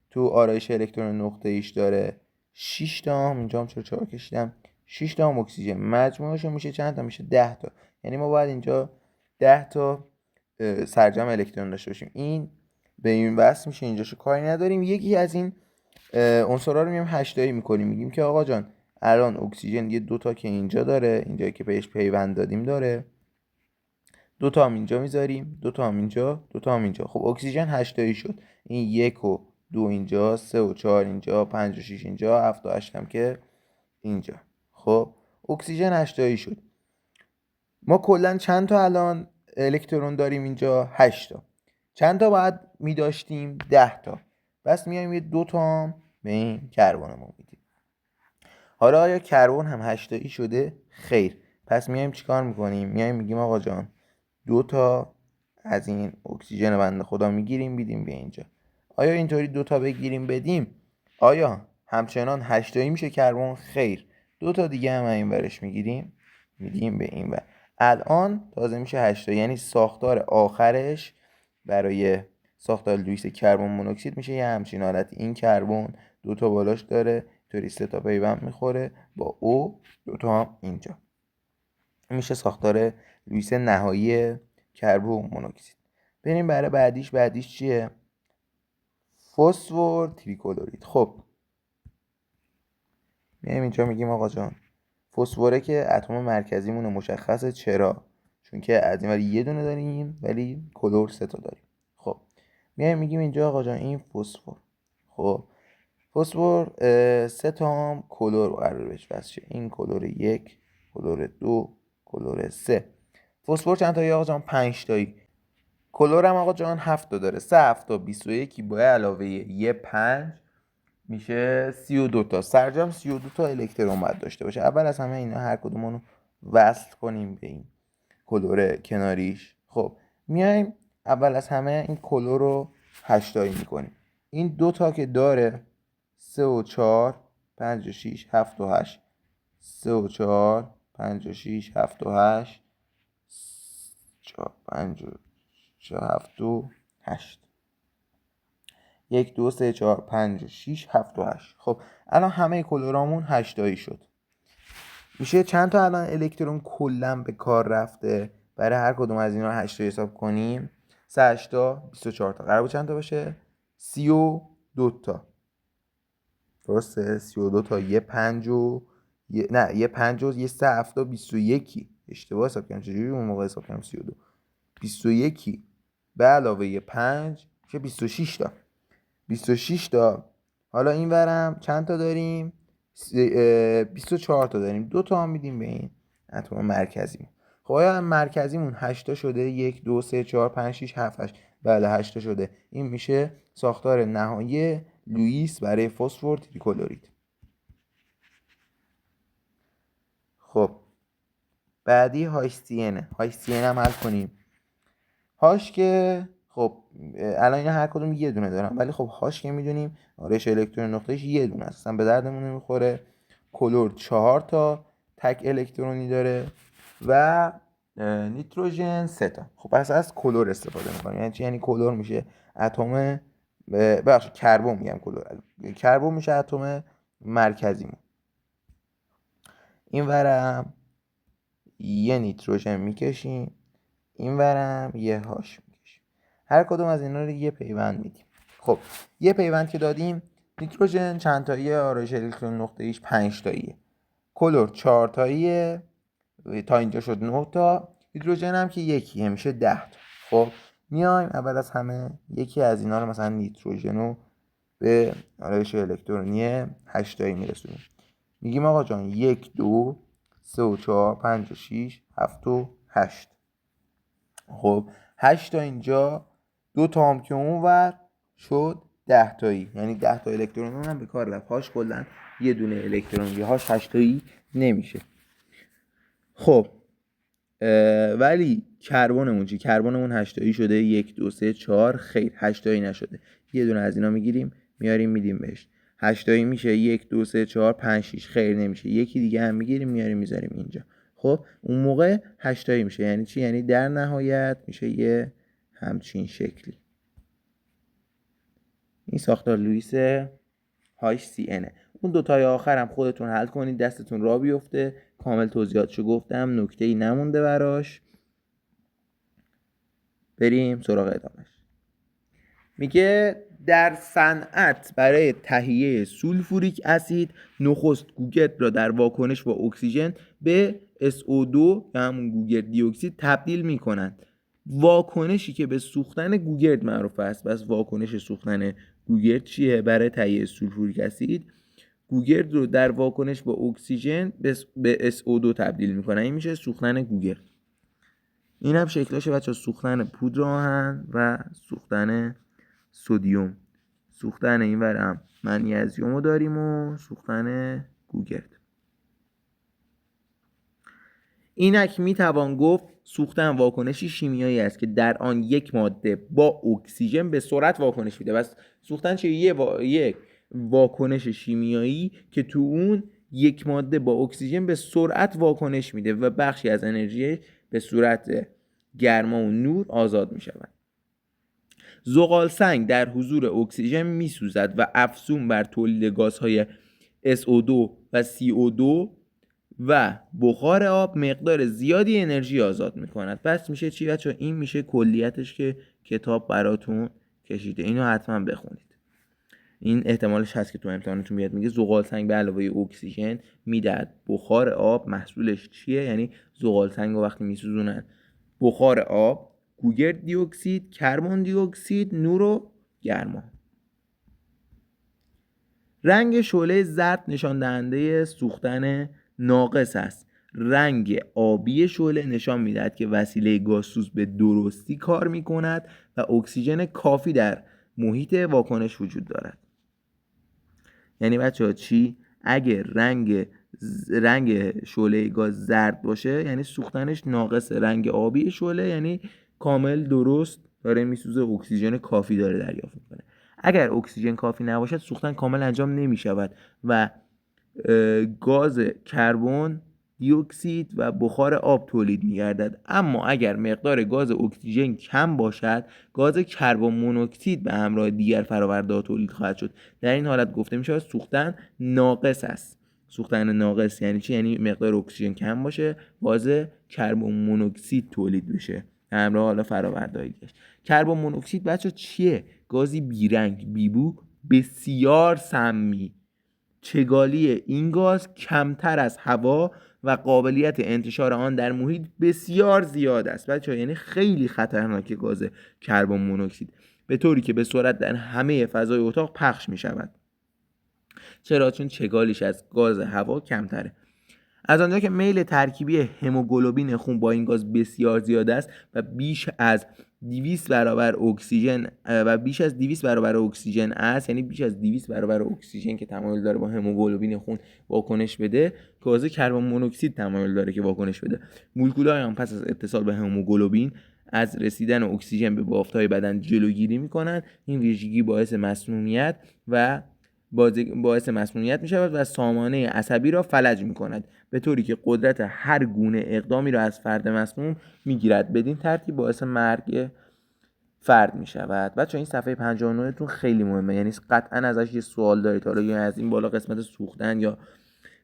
تو آرایش الکترون نقطه ایش داره، 6 تا هم اینجا هم 4 کشیدم، 6 تا هم اکسیژن، مجموعش میشه چند تا؟ میشه 10 تا. یعنی ما باید اینجا 10 تا سرجم الکترون داشته باشیم. این به این وصل میشه، اینجاشو کاری نداریم. یکی از این عنصرها رو میایم 8 تایی میکنیم، میگیم که آقا جان الان اکسیژن یه 2 تا که اینجا داره، اینجایی که بهش پیوند دادیم داره، 2 تا هم اینجا میذاریم، 2 تا هم اینجا، 2 تا هم اینجا. خب اکسیژن 8 تایی شد. این 1 و 2 اینجا، 3 و 4 اینجا، 5 و 6 اینجا، 7 و 8 هم که اینجا. خب اکسیژن 8 تایی شد. ما کلا چند تا الان الکترون داریم اینجا؟ 8 تا. چند تا باید میداشتیم؟ 10 تا. بس میایم یه 2 تا هم به این کربنمون میدیم. حالا آیا کربن هم 8 تایی شده؟ خیر. پس میایم چیکار میکنیم؟ میایم میگیم آقا جان 2 تا از این اکسیژن بنده خدا میگیریم بیدیم به اینجا. آیا اینطوری 2 تا بگیریم بدیم آیا همچنان 8 تایی میشه کربن؟ خیر. 2 تا دیگه هم این ورش میگیریم میدیم به این ور. الان تازه میشه 8 تا. یعنی ساختار آخرش برای ساختار لوئیس کربن مونوکسید میشه یه همچین حالت. این کربن 2 تا بالاش داره، اینطوری 3 تا پیوند میخوره با او، 2 تا هم اینجا. میشه ساختار لوئیس نهایی کربن مونوکسید. بریم برای بعدیش چیه؟ فسفر تریکلورید. خب میایم اینجا میگیم آقا جان فسفره که اتم مرکزیمون مشخصه. چرا؟ چون که از این ور یه دونه داریم ولی کلور 3 تا داریم. خب میایم میگیم اینجا آقا جان این فسفر، خب فسفر 3 تا هم کلور قرار بهش وصل شه. این کلور 1، کلور 2، کلور 3. فسفر چند تایی آقا جان؟ 5 تایی. کلور هم آقا جان 7 تا داره. 3 7 تا 21 با علاوه یه 5 میشه 32 تا. سرجم 32 تا الکترون باید داشته باشه. اول از همه اینا هر کدومون رو وصل کنیم به این کلور کناریش. خب میایم اول از همه این کلور رو 8 تایی میکنیم. این 2 تا که داره 3 و 4 5 و 6 7 و 8، 3 و 4 5 و 6 7 و 8 4 5 و 7 و 8 1 2 3 4 5 و 6 7 و 8. خب الان همه کلورامون 8 تایی شد. میشه چند تا الان الکترون کلا به کار رفته؟ برای هر کدوم از اینا 8 تا حساب کنیم. 3 8 تا 24 تا. قرار بود چند تا باشه؟ 32 تا. درسته؟ 32 تا یه 5 و یه 5 و یه 3 7 تا 21. اشتباه حساب کردم. چجوری اون موقع حساب کردم 32؟ 21 به علاوه یه 5 میشه 26 تا. 26 تا. حالا این ورم چند تا داریم؟ 24 تا داریم. 2 تا هم میدیم به این اتم مرکزیمون. خب آیا مرکزیمون 8 تا شده؟ 1 2 3 4 5 6 7 8. بله 8 تا شده. این میشه ساختار نهایی لوئیس برای فسفر تریکلورید. خب بعدی هاشتینه. هاشتین هم حل کنیم. هاش که خب الان اینا هر کدوم یه دونه دارن، ولی خب هاش که میدونیم آرایش الکترون نقطه‌ایش یه دونه است، اصلا به دردمون نمیخوره. کلور 4 تا تک الکترونی داره و نیتروژن 3 تا. خب پس از کلور استفاده میکنیم. یعنی چی؟ یعنی کلور میشه اتم بخش کربن، میگم کلور، کربن میشه اتم مرکزیمون. این ورم یه نیتروژن میکشیم، این ورم یه هاش میکشیم. هر کدوم از اینا رو یه پیوند میدیم. خب یه پیوند که دادیم، نیتروژن چند تاییه؟ آرایش الکترون نقطه ایش 5 تاییه، کلور 4 تاییه، تا اینجا شد 9 تا. هیدروژن هم که یکیه میشه 10 تا. خب میایم اول از همه یکی از اینا رو مثلا نیتروژن رو به آرایش الکترونی 8 تایی میرسونیم. میگیم آقا جان 1 2 3 و 4 5 و 6 7 و 8. خب 8 تا اینجا، 2 تا هم که اونور شد 10 تایی، یعنی 10 تا الکترون هم به کار رفت. هاش کلا یه دونه الکترون، یه هاش 8 تایی نمیشه. خب ولی کربنمون چی؟ کربنمون 8 تایی شده، 1 2 3 4. خیر 8 تایی نشده. یه دونه از اینا میگیریم میاریم میدیم بهش. 8 تایی میشه 1 2 3 4 5 6. خیر نمیشه. یکی دیگه هم میگیریم میاریم میذاریم اینجا. خب اون موقع 8 تایی میشه. یعنی چی؟ یعنی در نهایت میشه یه همچین شکلی. این ساختار لوئیس HCN. اون دوتای آخرم خودتون حل کنید، دستتون را بیفته. کامل توضیحاتشو گفتم، نکته‌ای نمونده براش. بریم سراغ ادامش. میگه در صنعت برای تهیه سولفوریک اسید نخست گوگرد را در واکنش با اکسیژن به SO2 یا همون گوگرد دی اکسید تبدیل میکنند. واکنشی که به سوختن گوگرد معروف است. بس واکنش سوختن گوگرد چیه برای تهیه سولفوریک اسید؟ گوگرد رو در واکنش با اکسیژن به SO2 تبدیل میکنن. این میشه سوختن گوگرد. این هم شکلاشه بچه، سوختن پودر آهن و سوختن سدیم. سوختن این ورم منیزیم رو داریم و سوختن گوگرد. اینک میتوان گفت سوختن واکنشی شیمیایی است که در آن یک ماده با اکسیژن به سرعت واکنش میده. بس سوختن چه؟ یک واکنش شیمیایی که تو اون یک ماده با اکسیژن به سرعت واکنش میده و بخشی از انرژی به صورت گرما و نور آزاد می شود. زغال سنگ در حضور اکسیژن می سوزد و افزون بر تولید گازهای SO2 و CO2 و بخار آب مقدار زیادی انرژی آزاد می کند. پس میشه چی بچه؟ این میشه کلیتش که کتاب براتون کشیده. اینو حتما بخونید. این احتمالش هست که تو امتحانتون بیاد. میگه زغال سنگ به علاوه اکسیژن میدهد بخار آب. محصولش چیه؟ یعنی زغال سنگ رو وقتی میسوزونن بخار آب، گوگرد دی اکسید، کربن دی اکسید، نور و گرما. رنگ شعله زرد نشان دهنده سوختن ناقص است. رنگ آبی شعله نشان میدهد که وسیله گازسوز به درستی کار میکند و اکسیژن کافی در محیط واکنش وجود دارد. یعنی بچه ها چی؟ اگه رنگ شعله گاز زرد باشه یعنی سوختنش ناقصه. رنگ آبی شعله یعنی کامل درست داره میسوزه، اکسیژن کافی داره دریافت میکنه. اگر اکسیژن کافی نباشد سوختن کامل انجام نمی شود و گاز کربن دی اکسید و بخار آب تولید می‌گردد. اما اگر مقدار گاز اکسیژن کم باشد گاز کربن مونوکسید به همراه دیگر فرآورده‌ها تولید خواهد شد. در این حالت گفته می‌شود سوختن ناقص است. سوختن ناقص یعنی چی؟ یعنی مقدار اکسیژن کم باشه، گاز کربن مونوکسید تولید بشه به همراه حالا فرآورده‌های دیگه. کربن مونوکسید بچا چیه؟ گازی بیرنگ، بیبو، بسیار سمی. چگالی این گاز کمتر از هوا و قابلیت انتشار آن در محیط بسیار زیاد است. بچه‌ها یعنی خیلی خطرناکه گاز کربن مونوکسید، به طوری که به سرعت در همه فضای اتاق پخش می شود. چرا؟ چون چگالیش از گاز هوا کمتره. از آنجا که میل ترکیبی هموگلوبین خون با این گاز بسیار زیاد است و بیش از 200 برابر اکسیژن است، یعنی بیش از 200 برابر اکسیژن که تمایل داره با هموگلوبین خون واکنش بده، گاز کربن مونوکسید تمایل داره که واکنش بده. مولکول‌های آن پس از اتصال به هموگلوبین از رسیدن اکسیژن به بافت‌های بدن جلوگیری می‌کنند. این ویژگی باعث مسمومیت می شود و سامانه عصبی را فلج می کند، به طوری که قدرت هر گونه اقدامی را از فرد مسموم می گیرد. بدین ترتیب باعث مرگ فرد می شود. بچه این صفحه 59 تون خیلی مهمه، یعنی قطعا ازش یه سوال دارید. حالا یا از این بالا قسمت سوختن یا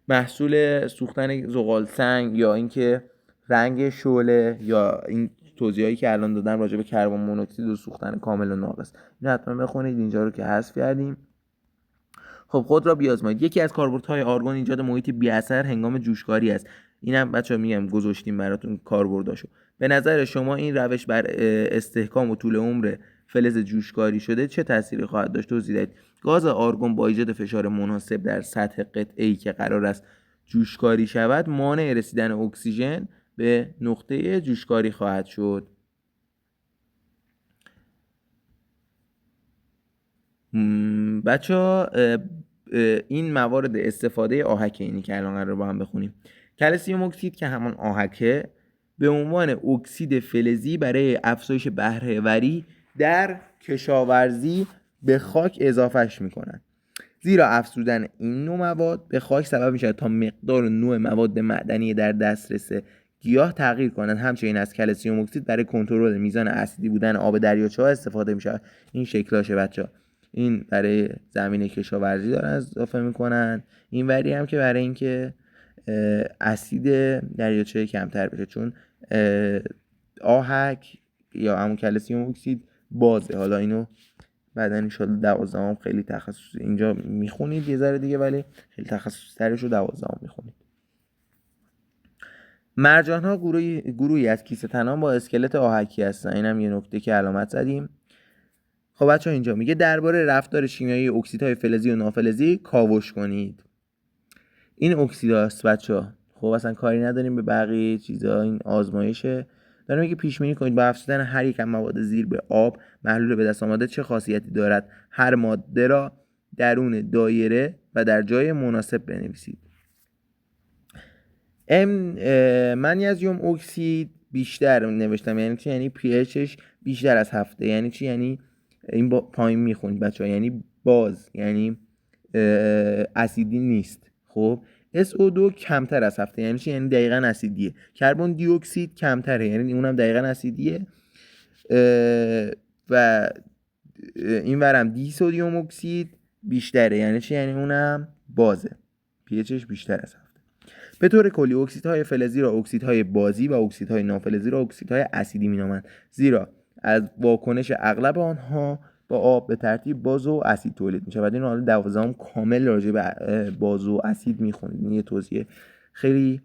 محصول سوختن زغال سنگ یا اینکه رنگ شعله یا این توضیحایی که الان دادم راجع به کربن مونوکسید و سوختن کامل و ناقص، اینو حتما بخونید. اینجا رو که حذف کردیم. خب خود را بیازمایید. یکی از کاربردهای آرگون ایجاد محیط بی اثر هنگام جوشکاری است. اینم بچه‌ها میگم گذاشتیم براتون کاربرداشو. به نظر شما این روش بر استحکام و طول عمر فلز جوشکاری شده چه تأثیری خواهد داشت؟ توضیح دهید. گاز آرگون با ایجاد فشار مناسب در سطح قطعه‌ای که قرار است جوشکاری شود مانع رسیدن اکسیژن به نقطه جوشکاری خواهد شد. بچه‌ها این موارد استفاده آهک اینی که الان قرار با هم بخونیم. کلسیم اکسید که همان آهکه به عنوان اکسید فلزی برای افزایش بهره وری در کشاورزی به خاک اضافهش میکنن، زیرا افزودن این نوع مواد به خاک سبب میشه تا مقدار و نوع مواد معدنی در دسترس گیاه تغییر کنند. همچنین از کلسیم اکسید برای کنترل میزان اسیدی بودن آب دریاچه‌ها استفاده میشه. این شکلاشه بچه‌ها. این برای زمین کشاورزی دارن اضافه میکنن، این وری هم که برای اینکه اسید دریاچه کمتر بشه، چون آهک یا همون کلسیم اکسید بازه. حالا اینو بعدا ان شاء الله 12 خیلی تخصصی اینجا میخونید یه ذره دیگه، ولی خیلی تخصصی ترش رو 12 میخونید. مرجان ها گروهی از کیسه تنان با اسکلت آهکی هستن. اینم یه نکته که علامت زدیم. خب بچه‌ها اینجا میگه درباره رفتار شیمیایی اکسیدهای فلزی و نافلزی کاوش کنید. این اکسیداست بچه‌ها. خب اصلا کاری نداریم به بقیه چیزا، این آزمایشه. داره میگه پیش بینی کنید با افزودن هر یک از مواد زیر به آب محلول به دست آمده چه خاصیتی دارد. هر ماده را درون دایره و در جای مناسب بنویسید. منیزیم اکسید بیشتر نوشتم. یعنی چی؟ یعنی pHش بیشتر از 7. یعنی چی؟ یعنی این با پایین میخونید بچه‌ها، یعنی باز، یعنی اسیدی نیست. خب SO2 کمتر از 7. یعنی چی؟ یعنی دقیقاً اسیدیه. کربن دی اکسید کمتره، یعنی اونم دقیقاً اسیدیه. و این ورم دی سدیم اکسید بیشتره. یعنی چی؟ یعنی اونم بازه، pHش بیشتر از 7. به طور کلی اکسیدهای فلزی را اکسیدهای بازی و اکسیدهای نافلزی را اکسیدهای اسیدی مینامند، زیرا از واکنش اغلب آنها با آب به ترتیب باز و اسید تولید میشه. بعد اینو حالا 12 کامل راجع به باز و اسید میخونید. این یه توضیح خیلی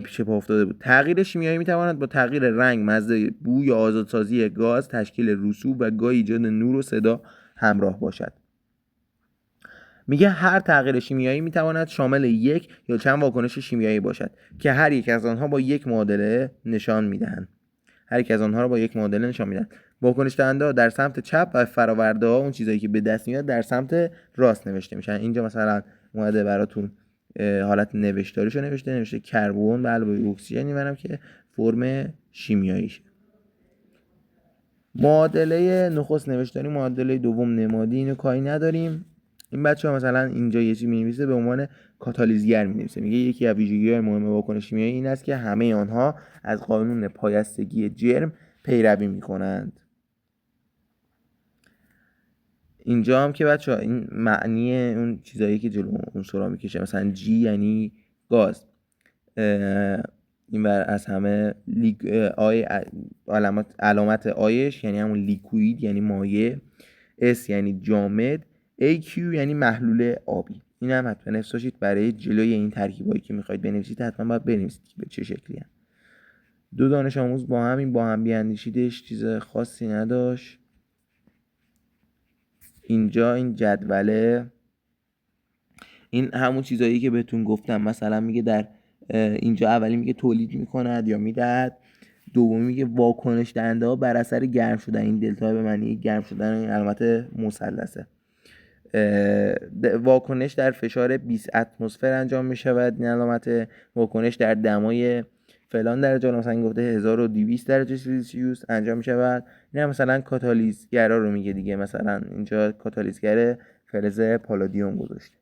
پیش پا افتاده بود. تغییر شیمیایی میتواند با تغییر رنگ، مزه، بو یا آزادسازی گاز، تشکیل رسوب و گاهی ایجاد نور و صدا همراه باشد. میگه هر تغییر شیمیایی میتواند شامل یک یا چند واکنش شیمیایی باشد که هر یک از آنها با یک معادله نشان میدهند. واکنش دهنده در سمت چپ و فراورده ها، اون چیزایی که به دست میاد، در سمت راست نوشته میشن. اینجا مثلا اومده براتون حالت نوشتاریشو نوشته کربن به علاوه اکسیژن، میبرم که فرم شیمیاییشه. معادله نخست نوشتاری، معادله دوم نمادی، اینو کاری نداریم. این بچه‌ها مثلا اینجا یه چیزی می‌نویسه به عنوان کاتالیزگر می‌نویسه. میگه یکی از ویژگی‌های مهم واکنش شیمیایی این است که همه آنها از قانون پایستگی جرم پیروی می‌کنند. اینجا هم که بچه‌ها این معنی اون چیزایی که جلو عنصرها میکشه، مثلا G یعنی گاز، این بر از همه آی علامت آیش یعنی همون لیکوید یعنی مایع، S یعنی جامد، AQ یعنی محلول آبی. این هم حتما حفظ داشتید. برای جلوی این ترکیبایی که میخواید بنویسید حتما باید بنویسید که به چه شکلی هم. دو دانش آموز با هم بیاندیشیدش چیز خاصی نداشت. اینجا این جدوله، این همون چیزایی که بهتون گفتم. مثلا میگه در اینجا اولی میگه تولید میکند یا میدهد، دومی میگه واکنش دهنده ها بر اثر گرم شدن. این دلتا به معنی گرم شدن، این علامت مثلثه. واکنش در فشار 20 اتمسفر انجام میشود، این علامت. واکنش در دمای فلان درجه، مثلا این گفته 1200 درجه سلسیوس انجام میشود. این هم مثلا کاتالیزگرا رو میگه دیگه. مثلا اینجا کاتالیزگر فلز پالادیوم گذاشته.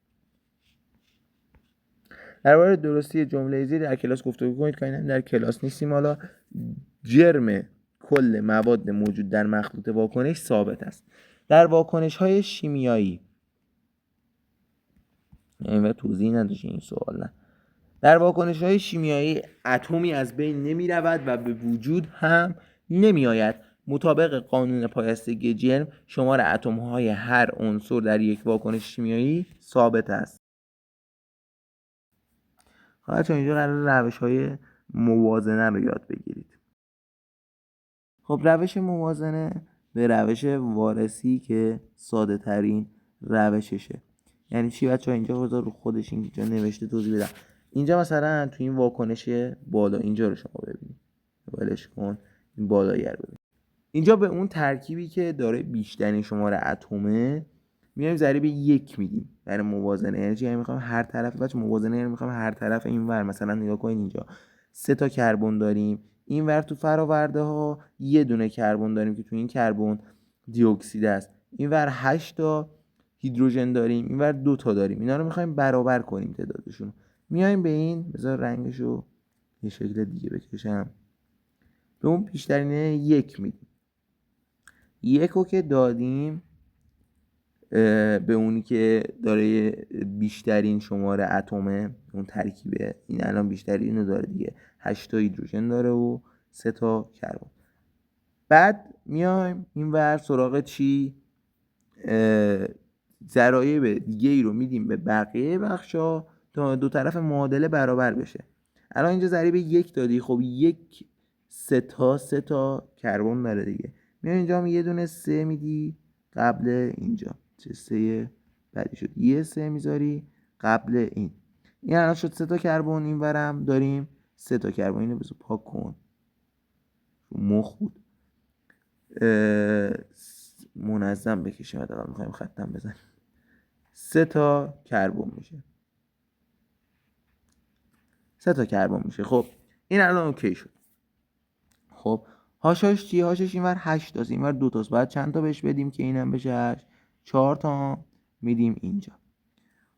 درباره درستی جمله زیر در کلاس گفتگو کنید. که در کلاس نیستیم. حالا جرم کل مواد موجود در مخلوط واکنش ثابت است. در واکنش های شیمیایی، این و توضیح نداشت این سوال نه. در واکنش‌های شیمیایی اتمی از بین نمی رود و به وجود هم نمی آید. مطابق قانون پایستگی جرم شمار اتم‌های هر عنصر در یک واکنش شیمیایی ثابت است. خب اینجا قرار روش‌های موازنه رو یاد بگیرید. خب روش موازنه به روش وارسی که ساده ترین روششه. یعنی چی بچه‌ها؟ اینجا بذار رو خودش اینجا نوشته توضیح بدم. اینجا مثلا تو این واکنش بالا اینجا رو شما ببینید، ولش کن، این بالایی رو ببینید. اینجا به اون ترکیبی که داره بیشترین شماره اتمه میایم ضریب 1 میدیم برای موازنه. یعنی میخوام هر طرف بچه موازنه، یعنی میخوام هر طرف این ور مثلا نگاه کنید اینجا 3 تا کربن داریم، این ور تو فراورده ها یه دونه کربن داریم که تو این کربن دی اکسید است، این ور 8 تا هیدروژن داریم، این ور 2 تا داریم. اینا رو میخوایم برابر کنیم تعدادشون. میایم به این، بذار رنگشو یه شکل دیگه بکشم، به اون بیشترین 1 میدیم. 1 رو که دادیم به اونی که داره بیشترین شماره اتمه، اون ترکیبه، این الان بیشترین رو داره دیگه، 8 تا هیدروژن داره و 3 تا کربن. بعد میایم این ور سراغ چی؟ ضرایب دیگه ای رو میدیم به بقیه بخشا تا دو طرف معادله برابر بشه. الان اینجا ضریب 1 دادی، خب 1 3 تا کربن داره دیگه، میای اینجا هم یه دونه 3 میدی قبل اینجا، چه 3 بعدی شد، یه 3 میذاری قبل این الان شد 3 تا کربن. این ورم داریم 3 تا کربن. اینو بذار پاک کن، مخ بود، منظم بکشیم، حداقل میخوایم خطم بزنیم. 3 تا کربن میشه، 3 تا کربن میشه. خب این الان اوکی شد. خب هاشاش چیه؟ هاشاش اینور 8 تاست، اینور 2 تاست. بعد چند تا بهش بدیم که اینم بشه 8؟ 4 تا میدیم اینجا.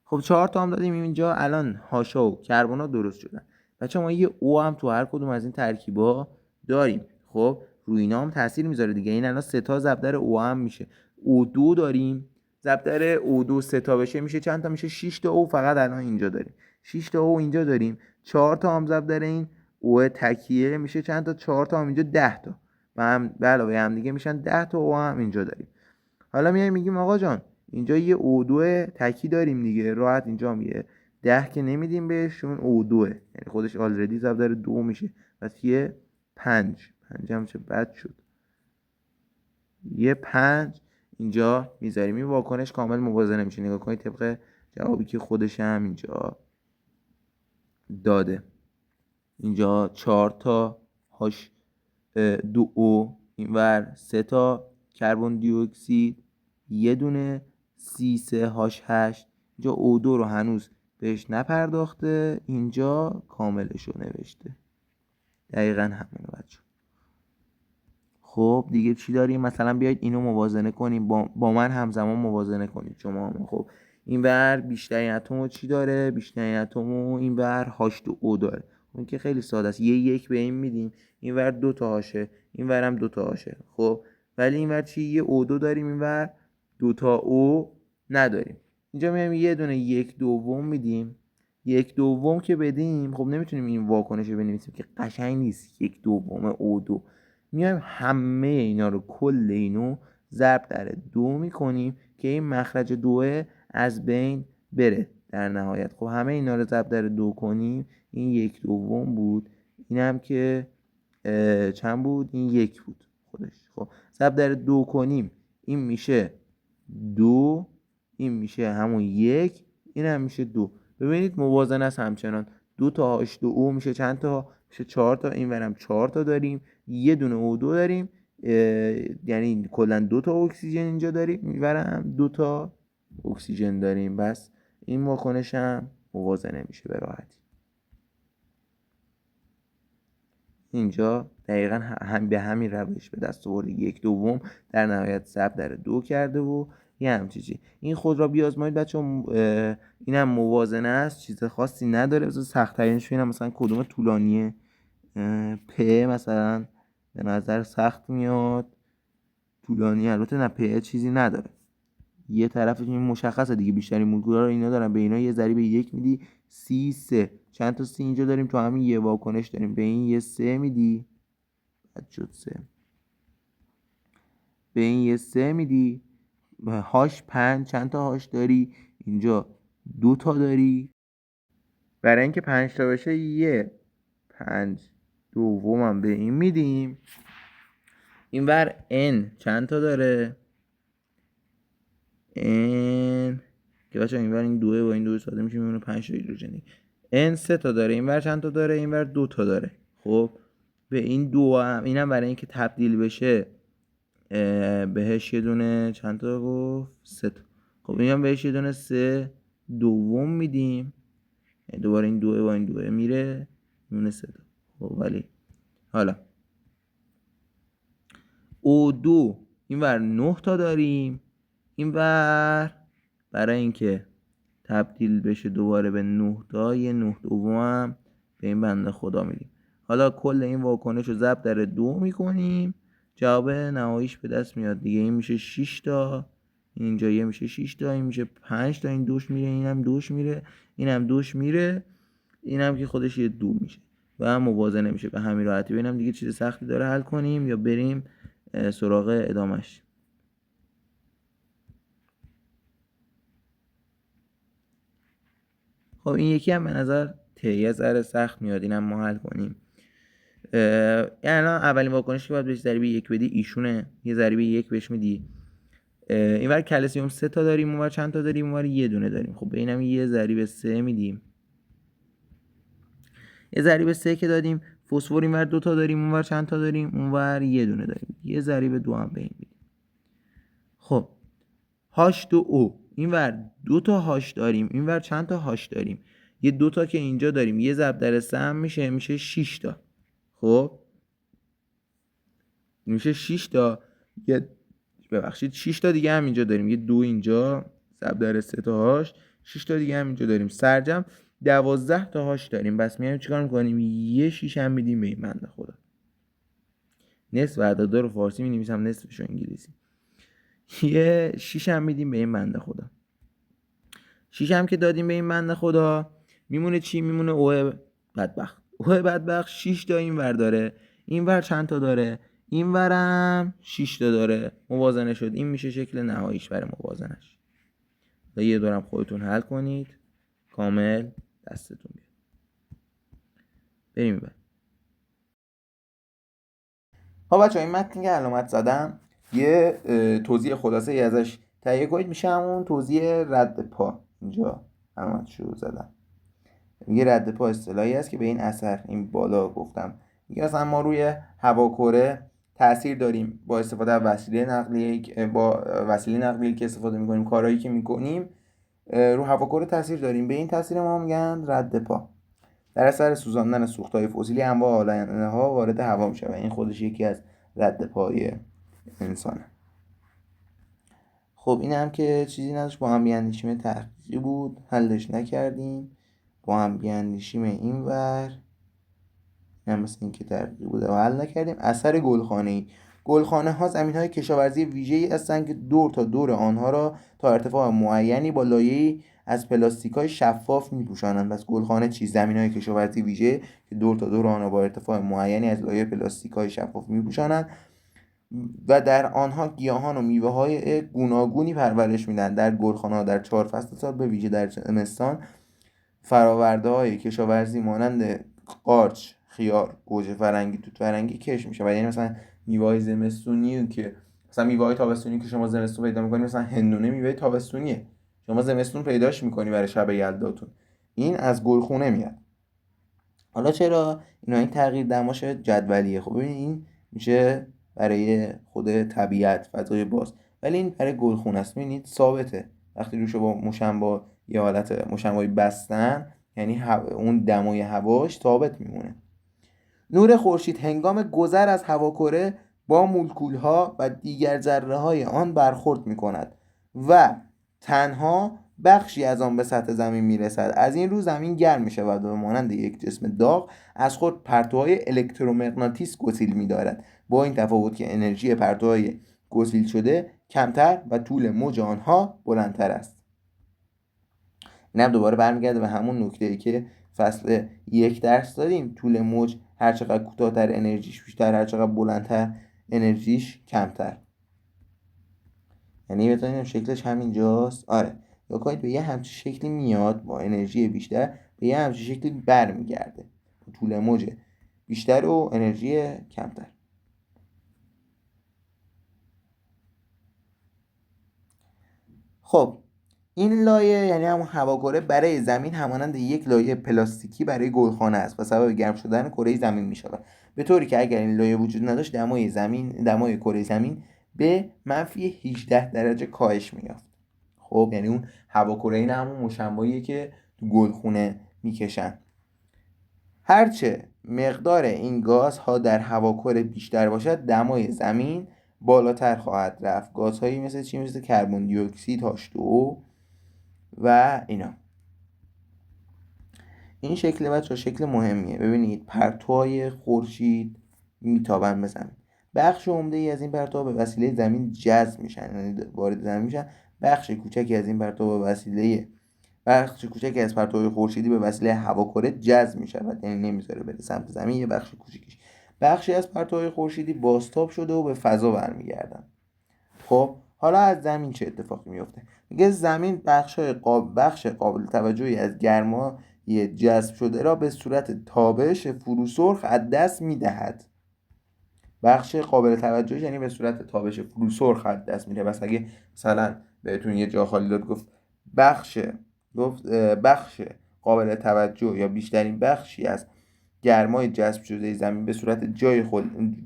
خب 4 تا هم دادیم اینجا. الان هاشا و کربن ها درست شدن. بچه‌ها ما یه او هم تو هر کدوم از این ترکیبا داریم. خب روی اینا هم تاثیر میذاره دیگه. این الان 3 تا ضرب در او هم میشه. O2 داریم، ضرب در O2 3 تا بشه میشه چند تا؟ میشه 6 تا او. فقط الان اینجا داریم 6 تا او اینجا داریم. 4 تا هم ضرب در این او تکیه میشه چند تا؟ 4 تا هم اینجا 10 تا. و هم به علاوه هم دیگه میشن 10 تا او هم اینجا داریم. حالا میایم میگیم آقا جان اینجا یه O2 تکی داریم دیگه، راحت اینجا هم یه 10 که نمیدیم بهشون O2، یعنی خودش آلردی ضرب در 2 میشه. پس یه 5 هم چه بد شد، یه 5 اینجا میذاریم. این واکنش کامل موازنه میشه. نگاه کنید طبق جوابی که خودش هم اینجا داده. اینجا 4 تا هاش 2 او، اینور 3 تا کربن دی اکسید، یه دونه C3H8. اینجا O2 رو هنوز بهش نپرداخته، اینجا کاملش رو نوشته. دقیقا همونه بچه. خب دیگه چی داریم؟ مثلا بیاید اینو موازنه کنیم، با من همزمان موازنه کنید شما هم. خب این ور بیشترین اتم چی داره؟ بیشترین اتم این ور H2O داره. اون که خیلی ساده است، یه 1 به این میدیم، این ور 2 تا هاشه، این ورم 2 تا هاشه. خب ولی این ور چی؟ یه O2 داریم، این ور 2 تا او نداریم. اینجا میایم یه دونه 1/2 میدیم. 1/2 که بدیم خب نمیتونیم این واکنش رو بنویسیم که قشنگ نیست. 1/2 O2. میایم همه اینا رو، کل اینو ضرب در 2 میکنیم که این مخرج 2 از بین بره در نهایت. خب همه اینا رو ضرب در 2 کنیم، این 1/2 بود. این هم که چند بود؟ این 1 بود خودش. خب ضرب در 2 کنیم این میشه 2، این میشه همون 1، این هم میشه 2. ببینید موازنه است همچنان. 2 تا H2O میشه چند تا؟ میشه 4 تا. این ورم 4 تا داریم، یه دونه O2 داریم، یعنی کلا 2 تا اکسیژن اینجا داریم، این ورم 2 تا اکسیژن داریم. بس این واکنش هم موازنه میشه به راحتی. اینجا دقیقا هم به همین روش به دست آورده. 1/2 در نهایت ضرب در 2 کرده و یه همچین چیزی. این خود را بیازمایید بچه‌ها. این هم موازنه است، چیز خاصی نداره. بذار سخت ترینش ببینم مثلا کدوم طولانیه. پ مثلا به نظر سخت میاد. طولانی البته نه، پ چیزی نداره. یه طرفش این مشخصه دیگه، بیشترین مولکول‌ها رو اینا دارن، به اینا یه ضریب 1 میدی، C3. چند تا C اینجا داریم؟ تو همین یه واکنش داریم، به این یه 3 میدی، بعد شد 3. به این یه 3 میدی، هاش 5. چند تا هاش داری؟ اینجا 2 تا داری. برای اینکه 5 تا بشه یه 5 دومم به این میدیم. اینور N چند تا داره؟ N که بچه اینور این 2 با این 2 ساده میشه، میمونه 5 تا هیدروژنی. N 3 تا داره. اینور چند تا داره؟ اینور 2 تا داره. خب به این 2 هم اینم برای اینکه تبدیل بشه بهش یه دونه چند تا گفت؟ 3 تا. خب اینم بهش یه دونه 3 دوم میدیم، دوباره این 2 با این 2 میره، میمونه 3 تا. خب ولی حالا O2 اینور 9 تا داریم، اینور برای اینکه تبدیل بشه دوباره به 9 تا یه 9 دوم به این بنده خدا میدیم. حالا کل این واکنش رو ضرب در 2 میکنیم، جواب نهاییش به دست میاد دیگه. این میشه 6 تا، اینجا یه میشه 6 تا، این میشه 5 تا، این دوش میره، اینم دوش میره، اینم دوش میره، اینم که خودش یه 2 میشه و هم موازنه میشه. به همین راحتی. ببینم دیگه چیز سختی داره حل کنیم یا بریم سراغ ادامش. خب این یکی هم به نظر یه ذره سخت میاد، اینم ما حل کنیم. یعنی اولین واکنشی که باید بهش ضریب 1 بدی ایشونه، یه ضریب 1 بهش میدی. اینور کلسیم 3 تا داریم، اونور چند تا داریم؟ اونور یه دونه داریم. خب به اینم یه ضریب 3 میدیم. یه ضریب 3 که دادیم، فسفر اینور 2 تا داریم، اونور چند تا داریم؟ اونور یه دونه داریم، یه ضریب 2 هم به این میدیم. خب H2O اینور 2 تا هاش داریم، اینور چند تا هاش داریم؟ یه 2 تا که اینجا داریم، یه ضرب در 3 هم میشه 6 تا. خب میشه 6 تا، یه ببخشید 6 تا دیگه هم اینجا داریم، یه 2 اینجا ضرب در 3 تا هاش، 6 تا دیگه هم اینجا داریم، سرجم 12 تا هاش داریم. بس میایم چیکار میکنیم؟ یه 6 هم میدیم به این بنده خدا. نصف اعدادا رو فارسی می‌نویسم، نصفش رو انگلیسی. یه 6 هم میدیم به این بنده خدا. 6 هم که دادیم به این بنده خدا، میمونه چی؟ میمونه اوه بدبخت. اوه بدبخت 6 تا این ور داره، این ور چند تا داره؟ این ورم 6 تا داره. موازنه شد. این میشه شکل نهاییش برای موازنش. و یه دورم خودتون حل کنید کامل دستتون بیاد. بریم ببر. ها بچه‌ها این متنی که علامت زدم یه توضیح خلاصه ای ازش تهیه کنید، میشه همون توضیح رد پا. اینجا علامت شروع زدم. یه رد پا اصطلاحی است که به این اثر، این بالا گفتم، میگه مثلا ما روی هواکره تاثیر داریم با استفاده از وسیله نقلیه که استفاده میکنیم، کارهایی که میکنیم رو هواکره تاثیر داریم. به این تاثیر ما میگن رد پا. در اثر سوزاندن سوختهای فسیلی انواع آلاینده‌ها ها وارد هوا میشه و این خودش یکی از رد پای انسانه. خب این هم که چیزی نداشت، با هم بیاندیشیم تحقیقی بود، حلش نکردیم. با هم بیاندیشیم این ور هم مثل این که تحقیقی بوده و حل نکردیم. اثر گلخانه‌ای. گلخانه ها زمین های کشاورزی ویژه‌ای هستند که دور تا دور آنها را تا ارتفاع معینی با لایه‌ای از پلاستیک‌های شفاف می‌پوشانند. پس گلخانه چیز؟ زمین‌های کشاورزی ویژه که دور تا دور آنها با ارتفاع معینی از لایه پلاستیک‌های شفاف می‌پوشانند و در آنها گیاهان و میوه‌های گوناگونی پرورش می‌دهند. در گلخانه‌ها در 4 فصل سال به ویژه در زمستان فرآورده‌های کشاورزی مانند قارچ، خیار، گوجه فرنگی، توت فرنگی کشت میشه. و یعنی مثلا میوه‌های زمستونی که مثلا میوه‌های تابستونی که شما زمستون پیدا می‌کنی، مثلا هندونه میوه تابستونیه، شما زمستون پیداش می‌کنی برای شب یلداتون، این از گلخونه میاد. حالا چرا این تغییر دماش جدولیه؟ خب ببینید این میشه برای خود طبیعت فضای باز، ولی این برای گلخونه است. ببینید ثابته وقتی روشو با مشنبا یه حالت مشنبایی بستن، یعنی اون دمای هواش ثابت میمونه. نور خورشید هنگام گذر از هواکره با مولکول‌ها و دیگر ذره‌های آن برخورد می‌کند و تنها بخشی از آن به سطح زمین میرسد. از این رو زمین گرم می‌شود و به مانند یک جسم داغ از خود پرتوهای الکترومغناطیس گسیل می‌دارد، با این تفاوت که انرژی پرتوهای گسیل شده کمتر و طول موج آنها بلندتر است. این هم دوباره برمیگرده به همون نکته‌ای که فصل 1 درس دادیم. طول موج هر چقدر کوتاه‌تر انرژیش بیشتر، هر چقدر بلندتر انرژیش کمتر. یعنی بتونیم شکلش همینجاست. آره یا کنید به یه همچین شکلی میاد با انرژی بیشتر، به یه همچین شکلی برمیگرده با طول موج بیشتر و انرژی کمتر. خب این لایه یعنی همون هواکره برای زمین همانند یک لایه پلاستیکی برای گلخانه است و سبب گرم شدن کره زمین می شود، به طوری که اگر این لایه وجود نداشت دمای کره زمین به -18 درجه کاهش می‌یافت. خب یعنی اون هواکره این همون مشباییه که تو گلخونه میکشن. هرچه مقدار این گازها در هواکره بیشتر باشد دمای زمین بالاتر خواهد رفت. گازهایی مثل چی؟ مثل کربن دی اکسید، H2O و اینا. این شکل بچه‌ها شکل مهمیه. ببینید پرتوهای خورشید میتابن به زمین. بخش عمده‌ای از این پرتوها به وسیله زمین جذب میشن، یعنی وارد زمین میشن. بخش کوچکی از این پرتوها بخش کوچکی از پرتوهای خورشیدی به وسیله هواکره جذب میشود، یعنی نمیذاره بره سمت زمین. یه بخش کوچیکیش، بخشی از پرتوهای خورشیدی بازتاب شده و به فضا برمیگردن. خب حالا از زمین چه اتفاقی میفته؟ میگه زمین بخش قابل توجهی از گرمای جذب شده را به صورت تابش فروسرخ از دست میدهد. بخش قابل توجهی یعنی به صورت تابش فروسرخ از دست میده. بس اگه مثلا بهتون یه جا خالی داد گفت بخش قابل توجه یا بیشترین بخشی از گرمای جذب شده زمین به صورت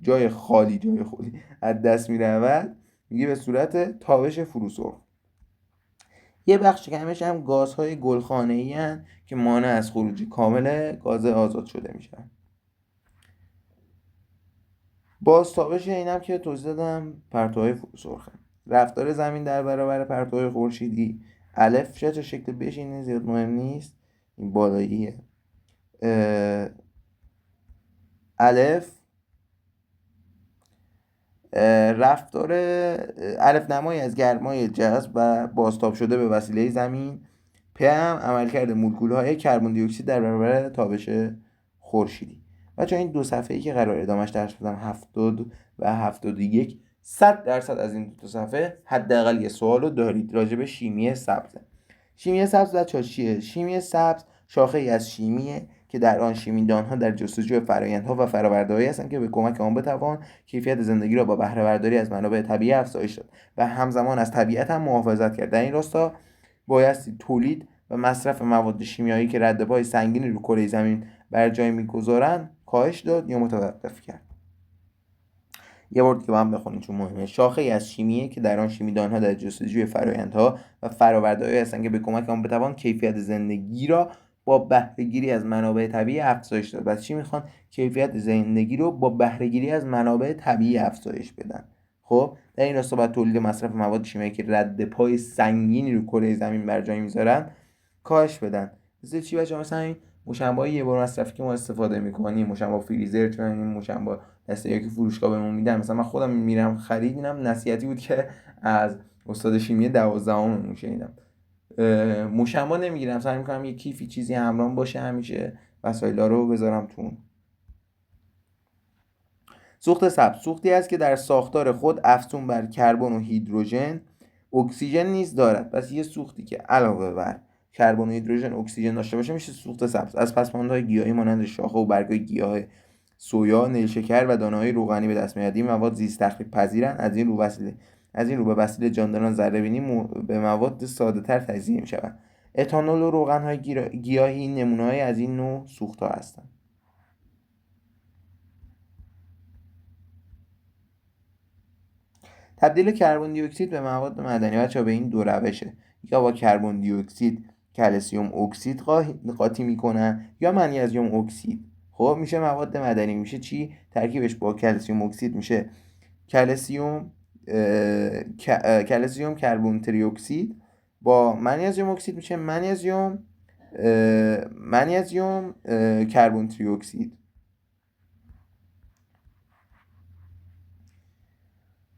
جای خالی از دست میرود، میگه به صورت تابش فروسرخ. یه بخش کمش هم گازهای گلخانه‌ای هستند که مانع از خروج کامل گاز آزاد شده میشن. بازتابش اینم که توضیح دادم پرتوهای فروسرخه. رفتار زمین در برابر پرتوهای خورشیدی. الف چه شکل بشینه زیاد مهم نیست، این بالاییه. الف رفتار الف نمایی از گرمای جذب و بازتاب شده به وسیله زمین. پ هم عملکرد مولکول‌های کربن دی اکسید در برابر تابش خورشیدی. بچه‌ها این دو صفحه‌ای که قرار ادامهش درس بدم 70 و 71 100% از این دو صفحه حداقل یه سوالو دارید راجع به شیمی سبز. شیمی سبز بچه‌ها چیه؟ شیمی سبز شاخه‌ای از شیمیه که در آن شیمیدان‌ها در جستجوی فرآیندها و فرآورده‌هایی هستند که به کمک آن بتوان کیفیت زندگی را با بهره برداری از منابع طبیعی افزایش داد و همزمان از طبیعت هم محافظت کرد. در این راستا بایستی تولید و مصرف مواد شیمیایی که ردپای سنگینی رو کره زمین بر جای می‌گذارند کاهش داد یا متوقف کرد. یه بار دیگه با هم بخونید چون مهمه. شاخه‌ای از شیمیه که در آن شیمیدان‌ها در جستجوی فرآیندها و فرآورده‌هایی هستند که به کمک آن بتوان کیفیت زندگی را با بهره‌گیری از منابع طبیعی افزایش داد. بس چی میخوان؟ کیفیت زندگی رو با بهره‌گیری از منابع طبیعی افزایش بدن. خب در این راستا باید تولید مصرف مواد شیمیایی که رد پای سنگینی رو کره زمین بر جای میذارن کاهش بدن. مثل چی بچه‌ها؟ مثلا این مشبای یه بار مصرفی که ما استفاده می‌کنیم، مشبا فریزر، چون این مشبا دسته‌ای که فروشگاه بهمون میدن، مثلا من خودم میرم خرید، اینم نصیحتی بود که از استاد شیمی 12ام شنیدم. مشبا نمیگیرم، سعی می‌کنم یه کیفی چیزی همراهم باشه همیشه، وسایلا رو بذارم تو. سوخت سبز سوختی است که در ساختار خود افزون بر کربن و هیدروژن اکسیژن نیز دارد. پس یه سوختی که علاوه بر کربن و هیدروژن اکسیژن داشته باشه میشه سوخت سبز. از پسماندهای گیاهی مانند شاخه و برگ‌های گیاه سویا، نیلشکر و دانه‌های روغنی به دست می‌آید. این مواد زیست تخریب پذیرند. از این رو به وسیله جانداران ذره‌بینی به مواد ساده‌تر تجزیه می‌شوند. اتانول و روغن‌های گیاهی نمونه‌هایی از این نوع سوخت‌ها هستند. تبدیل کربن دی اکسید به مواد معدنی بچه‌ها به این دو روشه، یا با کربن دی اکسید کلسیم اکسید قاطی میکنن یا منیزیم اکسید. خب میشه مواد معدنی. میشه چی؟ ترکیبش با کلسیم اکسید میشه کلسیم کربن تری اکسید، با منیزیم اکسید میشه منیزیم کربن تری اکسید.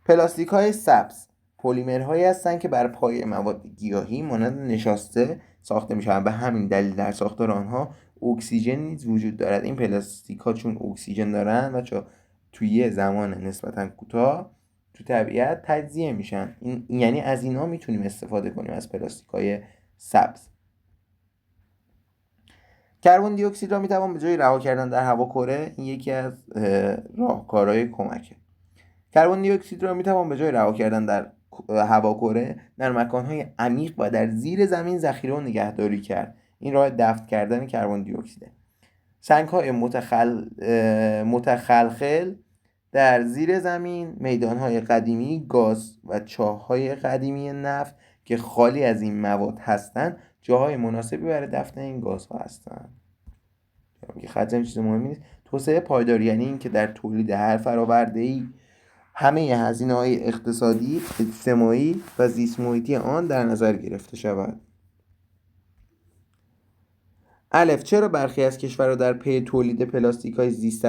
پلاستیک های سبز پلیمرهایی هستن که بر پایه مواد گیاهی مانند نشاسته ساخته میشن. به همین دلیل در ساختار آنها اکسیژن نیز وجود دارد. این پلاستیک ها چون اکسیژن دارن بچه توی یه زمان نسبتا کوتاه تو طبیعت تجزیه میشن. این یعنی از اینا میتونیم استفاده کنیم، از پلاستیک های سبز. کربن دی اکسید را میتوان به جای رها کردن در هواکره، این یکی از راهکارهای کمکه. کربن دی اکسید را میتوان به جای رها کردن در هواکره در مکانهای عمیق و در زیر زمین ذخیره و نگهداری کرد. این راه دفن کردن کربن دی اکسیده. سنگ‌های متخلخل در زیر زمین، میدان‌های قدیمی گاز و چاه‌های قدیمی نفت که خالی از این مواد هستند جاهای مناسبی برای دفن این گازها هستند. که خط چیز مهمی نیست. توسعه پایداری یعنی این که در تولید هر فرآورده‌ای همه هزینه‌های اقتصادی، اجتماعی و زیست محیطی آن در نظر گرفته شود. الف، چرا برخی از کشورها در پی تولید پلاستیک‌های زیست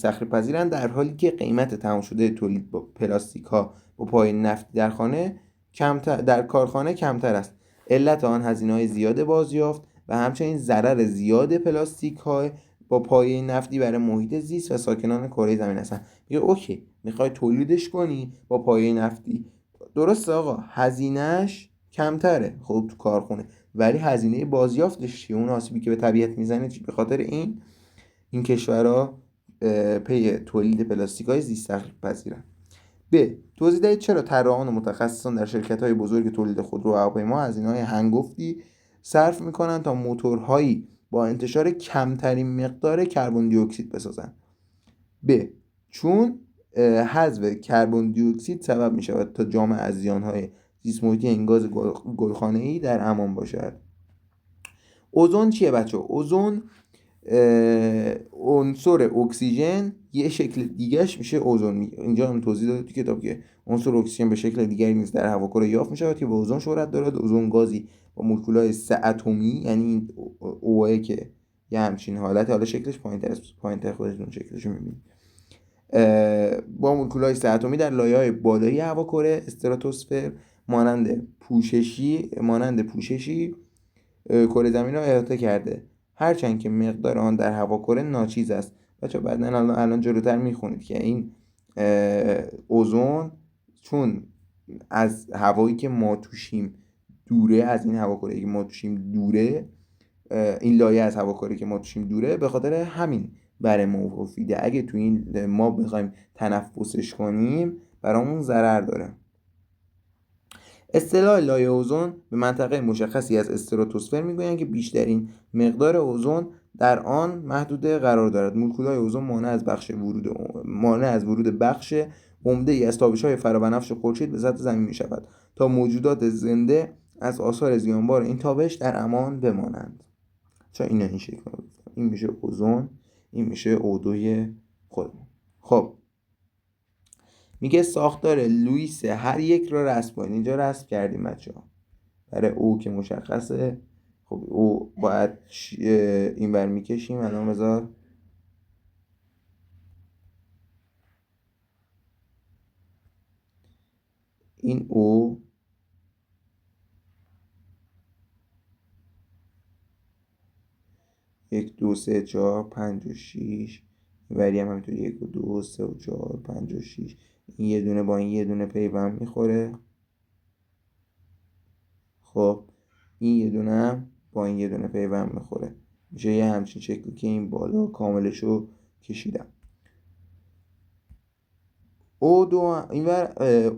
تخریب پذیرند در حالی که قیمت تمام شده تولید با پلاستیک‌ها با پایه نفتی در کارخانه کمتر است. علت آن هزینه‌های زیاد بازیافت و همچنین ضرر زیاد پلاستیک‌ها با پایه نفتی برای محیط زیست و ساکنان کره زمین هستند. میگه اوکی، میخوای تولیدش کنی با پایه نفتی، درسته آقا، هزینه‌اش کمتره خب تو کارخونه، ولی هزینه بازیافتش چیه؟ اون آسیبی که به طبیعت میزنه چی؟ به خاطر این کشورها پی تولید پلاستیک‌های زیست تخریب پذیرن. ب، توضیح دهید چرا طراحان و متخصصان در شرکت‌های بزرگ تولید خودرو و هواپیما هزینه‌های هنگفتی صرف می‌کنند تا موتورهایی با انتشار کمترین مقدار کربن دی اکسید بسازند. ب، چون حذف کربن دی اکسید سبب می‌شود تا جامعه از زیان‌های زیست محیطی این گاز گلخانه‌ای در امان باشد. اوزون چیه بچه؟ اوزون عنصر اکسیژن یه شکل دیگهش میشه اوزون. اینجا هم توضیح داده تو کتاب که عنصر اکسیژن به شکل دیگری نیز در هواکره یافت میشود که به اوزون شهرت دارد. اوزون گازی با مولکول‌های 3 اتمی، یعنی اوه که یه همچین حالت، حالا شکلش پایین‌تر خودتون شکلشو می‌بینید، با مولکول‌های 3 اتمی در لایه‌های بالایی هواکره استراتوسفر مانند پوششی کره زمین را احاطه کرده، هرچند که مقدار آن در هواکره ناچیز است. بچه بعدن الان جلوتر میخونید که این اوزون چون از هوایی که ما توشیم دوره، از این هواکره که ما توشیم دوره، این لایه از هواکره که ما توشیم دوره، به خاطر همین برای ما مفیده. اگه تو این ما بخوایم تنفسش کنیم برامون ضرر داره. اصطلاح لایه اوزون به منطقه مشخصی از استراتوسفر میگویند که بیشترین مقدار اوزون در آن محدوده قرار دارد. مولکول‌های اوزون مانع از ورود بخش عمده‌ای از تابش‌های فرابنفش خورشید به سطح زمین می‌شود تا موجودات زنده از آثار زیانبار این تابش در امان بمانند. چون این شکل این میشه اوزون، این میشه O2 خودمون. خب میگه ساختار لوئیس هر یک را رسم کنید. اینجا رسم کردیم بچه‌ها برای او که مشخصه. خب او باید این بر میکشیم. الان بذار این او 1 2 3 4 5 و 6 ولی هم همینطور 1 و 2 3 و 4 5 و 6. این یه دونه با این یه دونه پیوند میخوره. خب این یه دونه هم با این یه دونه پیوند میخوره، میشه یه همچین شکلی که این بالا کاملشو کشیدم.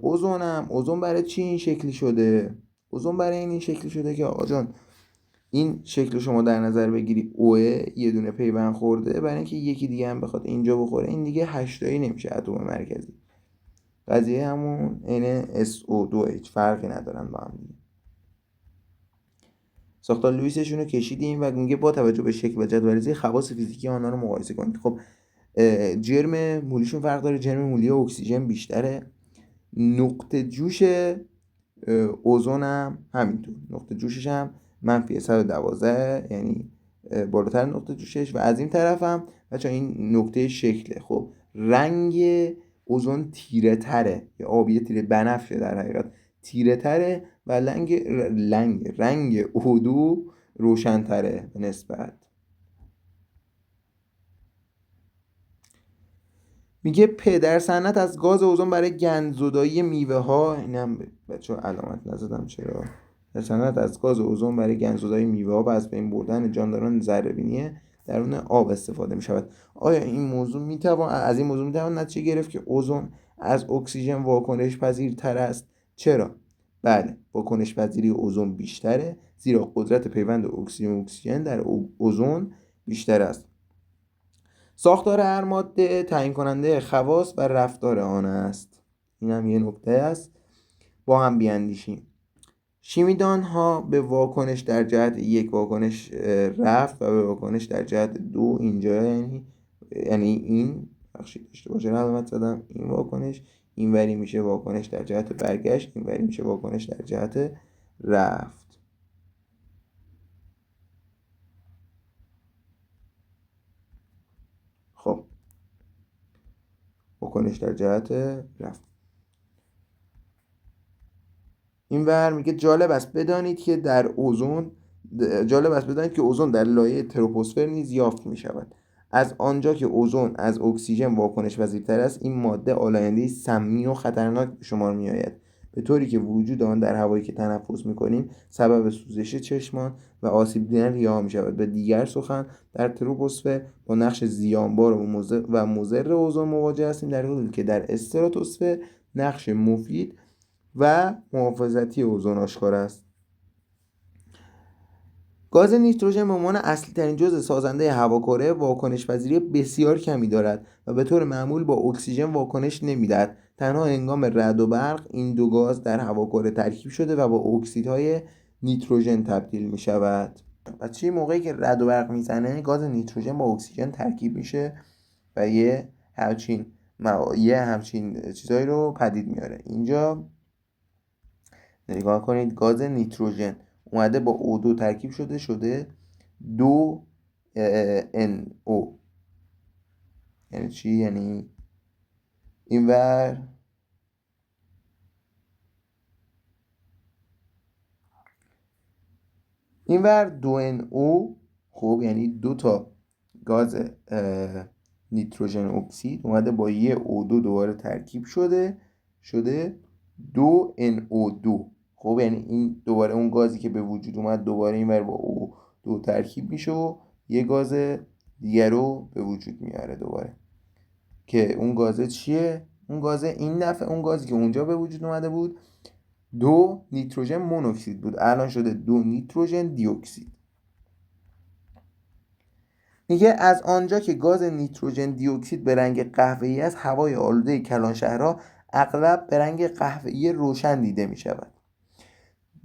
اوزون برای چی این شکلی شده؟ اوزون برای این شکلی شده که آقا جان این شکل شما در نظر بگیری اوه یه دونه پیوند خورده، برای اینکه یکی دیگه هم بخواد اینجا بخوره این دیگه 8 تایی نمیشه اتم مرکزی. قضیه همون NSO2H فرقی ندارن با هم دیگه. ساختار لوئیسشون رو کشیدیم و میگه با توجه به شکل و جدول‌ریزی خواص فیزیکی آنها رو مقایسه کنید. خب جرم مولیشون فرق داره، جرم مولی اکسیژن بیشتره. نقطه جوش اوزون هم همینطور، نقطه جوشش هم -112 یعنی بالاتر نقطه جوشش، و از این طرف هم بچه این نقطه شکله. خب رنگ اوزون تیره تره، یا آبی تیره بنفشه در حقیقت، تیره تره و رنگ O2 روشن تره به نسبت. میگه در صنعت از گاز اوزون برای گندزدایی میوه ها، اینم بچه‌ها علامت نزدم چرا، در صنعت از گاز اوزون برای گندزدایی میوه ها و از بین بردن جانداران ذره‌بینی درون آب استفاده می شود. آیا این موضوع از این موضوع میتوان نتیجه گرفت که اوزون از اکسیژن واکنش پذیرتر است؟ چرا؟ بله، واکنش پذیری اوزون بیشتره، زیرا قدرت پیوند اکسیژن در اوزون بیشتر است. ساختار هر ماده تعیین کننده خواص و رفتار آن است. این هم یه نکته است. با هم بیاندیشیم. شیمیدان ها به واکنش در جهت یک واکنش رفت و به واکنش در جهت دو اینجا، یعنی این بخشید داشته باشه علامت زدم، این واکنش این وری میشه واکنش در جهت برگشت، این وری میشه واکنش در جهت رفت. خب واکنش در جهت رفت. این ور میگه جالب است بدانید که اوزون در لایه تروپوسفر نیز یافت می شود. از آنجا که اوزون از اکسیژن واکنش پذیرتر است، این ماده آلاینده سمی و خطرناک به شمار می آید، به طوری که وجود آن در هوایی که تنفس می کنیم سبب سوزش چشمان و آسیب دیدن ریه‌ها می شود. به دیگر سخن، در تروپوسفر با نقش زیانبار و مضر اوزون مواجه هستیم، در حالی که در استراتوسفر نقش مفید و محافظتی اوزون آشکار است. گاز نیتروژن به عنوان اصلی ترین جزء سازنده هواکره واکنش پذیری بسیار کمی دارد و به طور معمول با اکسیژن واکنش نمیدهد. تنها هنگام رعد و برق این دو گاز در هواکره ترکیب شده و با اکسیدهای نیتروژن تبدیل می شود. بچه موقعی که رعد و برق میزنه گاز نیتروژن با اکسیژن ترکیب میشه و یه همچین چیزایی رو پدید میاره. اینجا نگاه کنید، گاز نیتروژن اومده با O2 ترکیب شده 2NO. یعنی چی؟ یعنی اینور اینور 2NO، خب یعنی دو تا گاز نیتروژن اکسید اومده با یه O2 دوباره ترکیب شده 2NO2. خب یعنی این دوباره اون گازی که به وجود اومد دوباره اینور با O2 ترکیب میشه و یه گاز دیگر رو به وجود میاره دوباره، که اون گازه چیه؟ اون گازه این دفعه اون گازی که اونجا به وجود اومده بود 2 نیتروژن مونوکسید بود، الان شده 2 نیتروژن دی اکسید. میگه از آنجا که گاز نیتروژن دی اکسید به رنگ قهوه‌ای است، هوای آلوده کلانشهرها اغلب به رنگ قهوه‌ای روشن دیده می شود.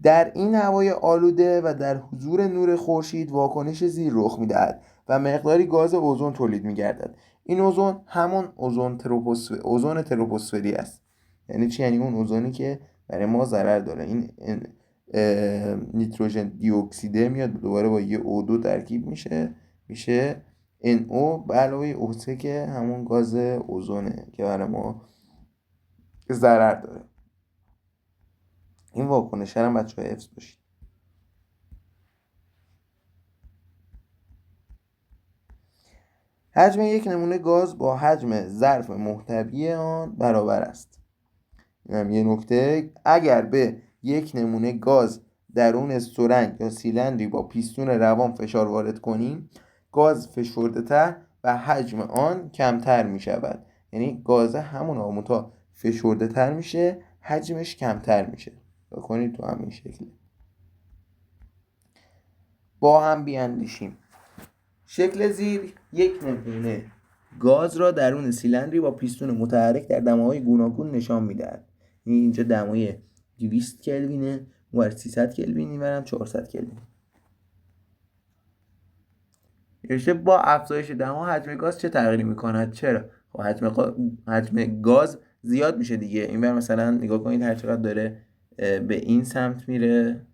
در این هوای آلوده و در حضور نور خورشید واکنش زیر رخ می دهد و مقداری گاز اوزون تولید می گردد. این اوزون همون اوزون تروپوسفری است. یعنی چی؟ یعنی اون اوزونی که برای ما ضرر داره. این نیتروژن دی اکسیده میاد دوباره با یه O2 ترکیب میشه NO به علاوه O3 که همون گاز اوزونه که برای ما ضرر داره. این واکنش هم بچه‌ها حفظ باشید. حجم یک نمونه گاز با حجم ظرف محتوی آن برابر است. اینم یه نکته. اگر به یک نمونه گاز درون سرنگ یا سیلندری با پیستون روان فشار وارد کنیم، گاز فشرده‌تر و حجم آن کمتر می شود. یعنی گاز همون آموتا فشرده‌تر میشه، حجمش کمتر میشه. بکنید تو همین شکلی. با هم بیاندیشیم. شکل زیر یک نمونه گاز را درون سیلندری با پیستون متحرک در دماهای گوناگون نشان میدهد. یعنی اینجا دمای 200 کلوینه، اونور 300 کلوین، اینورم 400 کلوین. رشته با افزایش دما حجم گاز چه تغییری میکند؟ چرا؟ خب حجم گاز زیاد میشه دیگه. اینور مثلا نگاه کنید هر چقدر داره به این سمت میره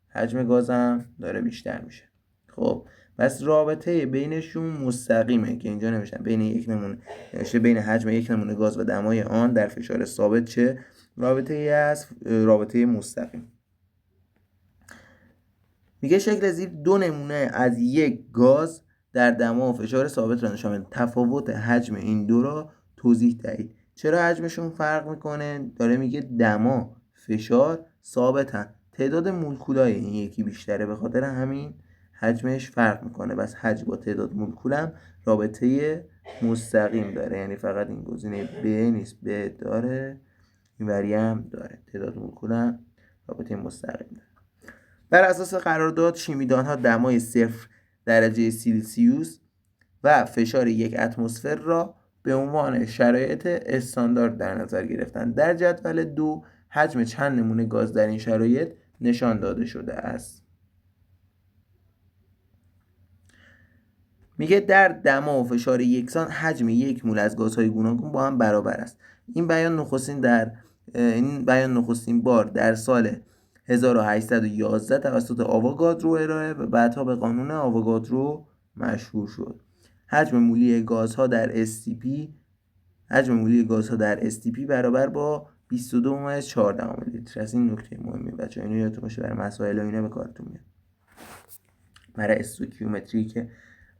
حجم گازم داره بیشتر میشه. خب پس رابطه بینشون مستقیمه که اینجا نوشتم بین یک نمونه نوشته بین حجم یک نمونه گاز و دمای آن در فشار ثابت چه رابطه ای است؟ رابطه مستقیم. میگه شکل زیر دو نمونه از یک گاز در دما و فشار ثابت را نشان میده. تفاوت حجم این دو را توضیح دهید. چرا حجمشون فرق میکنه؟ داره میگه دما، فشار ثابتن، تعداد مولکولای این یکی بیشتره، به خاطر همین حجمش فرق میکنه. بس حجم با تعداد مولکول هم رابطه مستقیم داره، یعنی فقط این گزینه ب نیست، ب داره، این وری هم داره، تعداد مولکول هم رابطه مستقیم داره. بر اساس قرارداد شیمیدان‌ها دمای 0 درجه سلسیوس و فشار 1 اتمسفر را به عنوان شرایط استاندارد در نظر گرفتند. در جدول 2 حجم چند نمونه گاز در این شرایط نشان داده شده است. میگه در دما و فشار یکسان حجم یک مول از گازهای گوناگون با هم برابر است. این بیان نخستین بار در سال 1811 توسط آووگادرو ارائه و بعدها به قانون آووگادرو مشهور شد. حجم مولی گازها در STP برابر با 22.4 لیتر. از این نکته مهمه بچه‌ها، اینو یادتون باشه برای مسائل و اینا به کارتون میاد، برای استوکیومتری که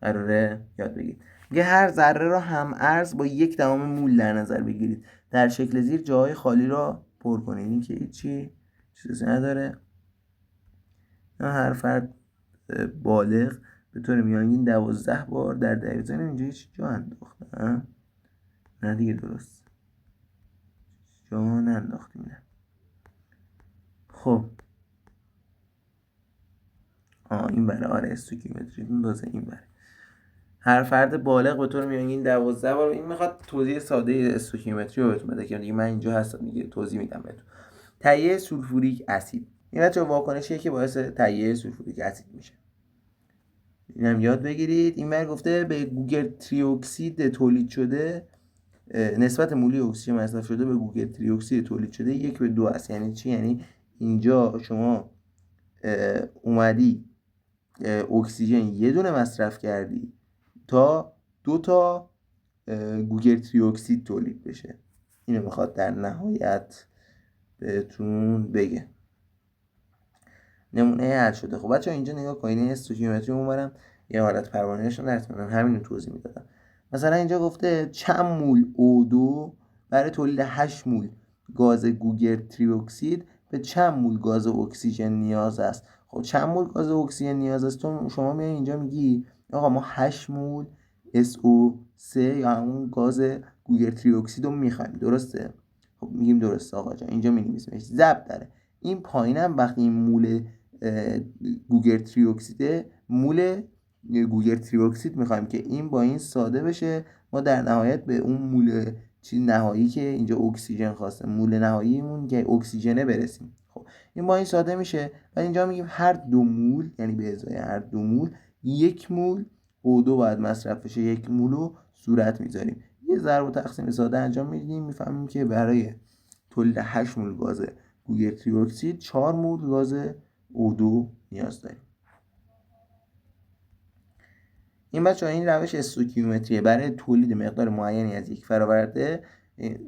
قراره یاد بگیرید. میگه هر ذره را هم عرض با 1 مول در نظر بگیرید. در شکل زیر جاهای خالی را پر کنید. این که چیزی نداره. هر فرد بالغ به طور میانگین 12 بار در دقیقه. اینجا هیچ جا انداختم؟ نه دیگه، درست جا ننداختیم. خب این بره، آره استوکیومتری اندازه این بره. هر فرد بالغ به طور میانگین 12 بار. این میخواد توضیح ساده استوکیومتری رو بهتون بده که دیگه من اینجا هستم دیگه توضیح میدم بهتون. تهیه سولفوریک اسید، این بچه واکنشیه که باعث تهیه سولفوریک اسید میشه. اینم یاد بگیرید. این بر گفته به گوگرد تریوکسید تولید شده نسبت مولی اکسیژن مصرف شده به گوگرد تریوکسید تولید شده 1:2 است. یعنی چی؟ یعنی اینجا شما اومدی اکسیژن یه دونه مصرف کردی تا 2 گوگرد تریوکسید تولید بشه. اینو میخواد در نهایت بهتون بگه. نمونه حل شده. خب بچه‌ها اینجا نگاه کنید، استوکیومتری اونورم یه حالت پروانه نشون درس میدم، همین رو توضیح میدادم. مثلا اینجا گفته چند مول O2 برای تولید 8 مول گاز گوگرد تریوکسید به چند مول گاز اکسیژن نیاز است. خب چند مول گاز اکسیژن نیاز است؟ تو شما میای اینجا میگی آقا ما 8 مول SO3 یا همون گاز گوگرد تریوکسید رو میخوایم، درسته؟ خب میگیم درسته آقا جان، اینجا می‌نویسیمش ضبط داره. این پایینم وقتی این مول گوگرد تریوکسیده، مول گوگرد تریوکسید میخوایم که این با این ساده بشه، ما در نهایت به اون مول نهایی که اینجا اکسیژن خواسته، مول نهاییمون که اکسیژنه برسیم. خب این با این ساده میشه و اینجا میگیم هر 2 مول، یعنی به ازای هر 2 مول 1 مول O2 باید مصرف بشه. 1 مول رو صورت میذاریم، یه ضرب و تقسیم ساده انجام میدیم، میفهمیم که برای تولید 8 مول گاز گوگرد تریوکسید 4 مول گاز O2 نیاز داریم. این بچه‌ها این روش استوکیومتریه برای تولید مقدار معینی از یک فراورده.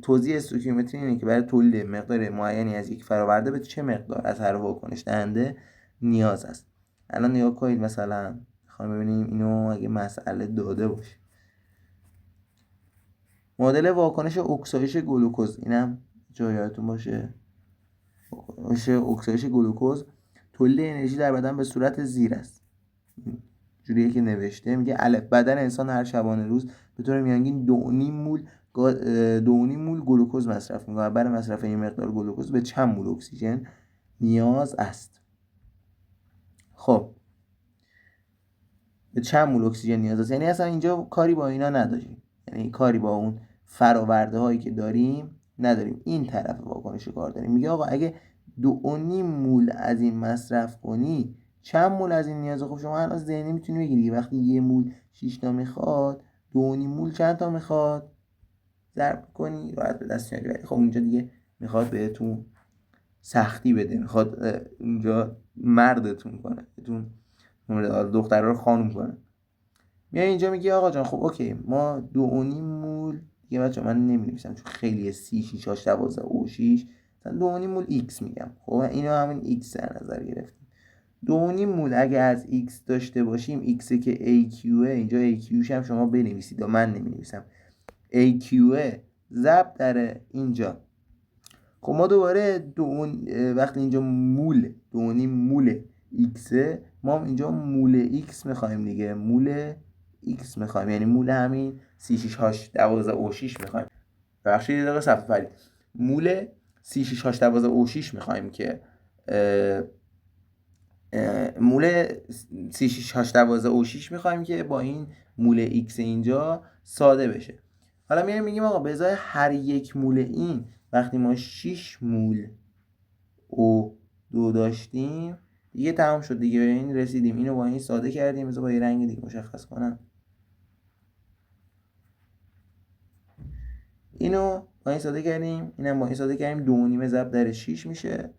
توضیح استوکیومتری اینه که برای تولید مقدار معینی از یک فراورده به چه مقدار از هر واکنش دهنده نیاز است. الان نگاه کنید، مثلا می‌خوایم ببینیم اینو اگه مسئله داده باشه. معادل واکنش اکسایش گلوکوز، اینم جا یادتون باشه. اکسایش گلوکوز تولید انرژی در بدن به صورت زیر است. جوریه که نوشته، میگه بدن انسان هر شبانه روز به طور میانگین 2.5 مول گلوکوز مصرف میکنه. برای مصرف این مقدار گلوکوز به چند مول اکسیژن نیاز است؟ خب به چند مول اکسیژن نیاز است، یعنی اصلا اینجا کاری با اینا نداریم، یعنی کاری با اون فراورده هایی که داریم نداریم، این طرف واکنش کار داریم. میگه آقا اگه 2.5 مول از این مصرف کنی چند مول از این نیازه؟ خب شما الان ذهنی میتونی بگیری وقتی 1 مول 6 تا میخواد، 2.5 مول چند تا میخواد، ضرب کنی راحت به دست میاری. خب اینجا دیگه میخواد بهتون سختی بده، میخواد اینجا مردتون کنه، بهتون دخترها رو خانم کنه. میای اینجا میگی آقا جان خب اوکی ما 2.5 مول دیگه بچه من نمی‌نویسم چون خیلی سی 6 8 12 او 6 مثلا 2.5 مول ایکس میگم. خب اینو همین ایکس در نظر گرفتیم. 2.5 مول اگه از ایکس داشته باشیم ایکس که AQ اینجا AQش هم شما بنویسید و من نمی‌نویسم. AQ ضرب در اینجا. خب ما دوباره وقتی اینجا مول 2.5 مول ایکس ما اینجا مول ایکس میخوایم دیگه. مول ایکس میخوایم یعنی مول همین 36 8 12 او 6 میخوایم. بخشید یه دقیقه صفحه فرید. مول 36 8 12 او 6 میخوایم که مول 36 8 12 او 6 میخوایم که با این مول ایکس اینجا ساده بشه. حالا میایم میگیم آقا به ازای هر یک مول این وقتی ما 6 مول او 2 داشتیم دیگه تمام شد دیگه. به این رسیدیم. اینو با این ساده کردیم. مثلا با یه رنگ دیگه مشخص کنم. اینو با این ساده کردیم. اینم با این ساده کردیم. 2.5 ضرب در 6 میشه.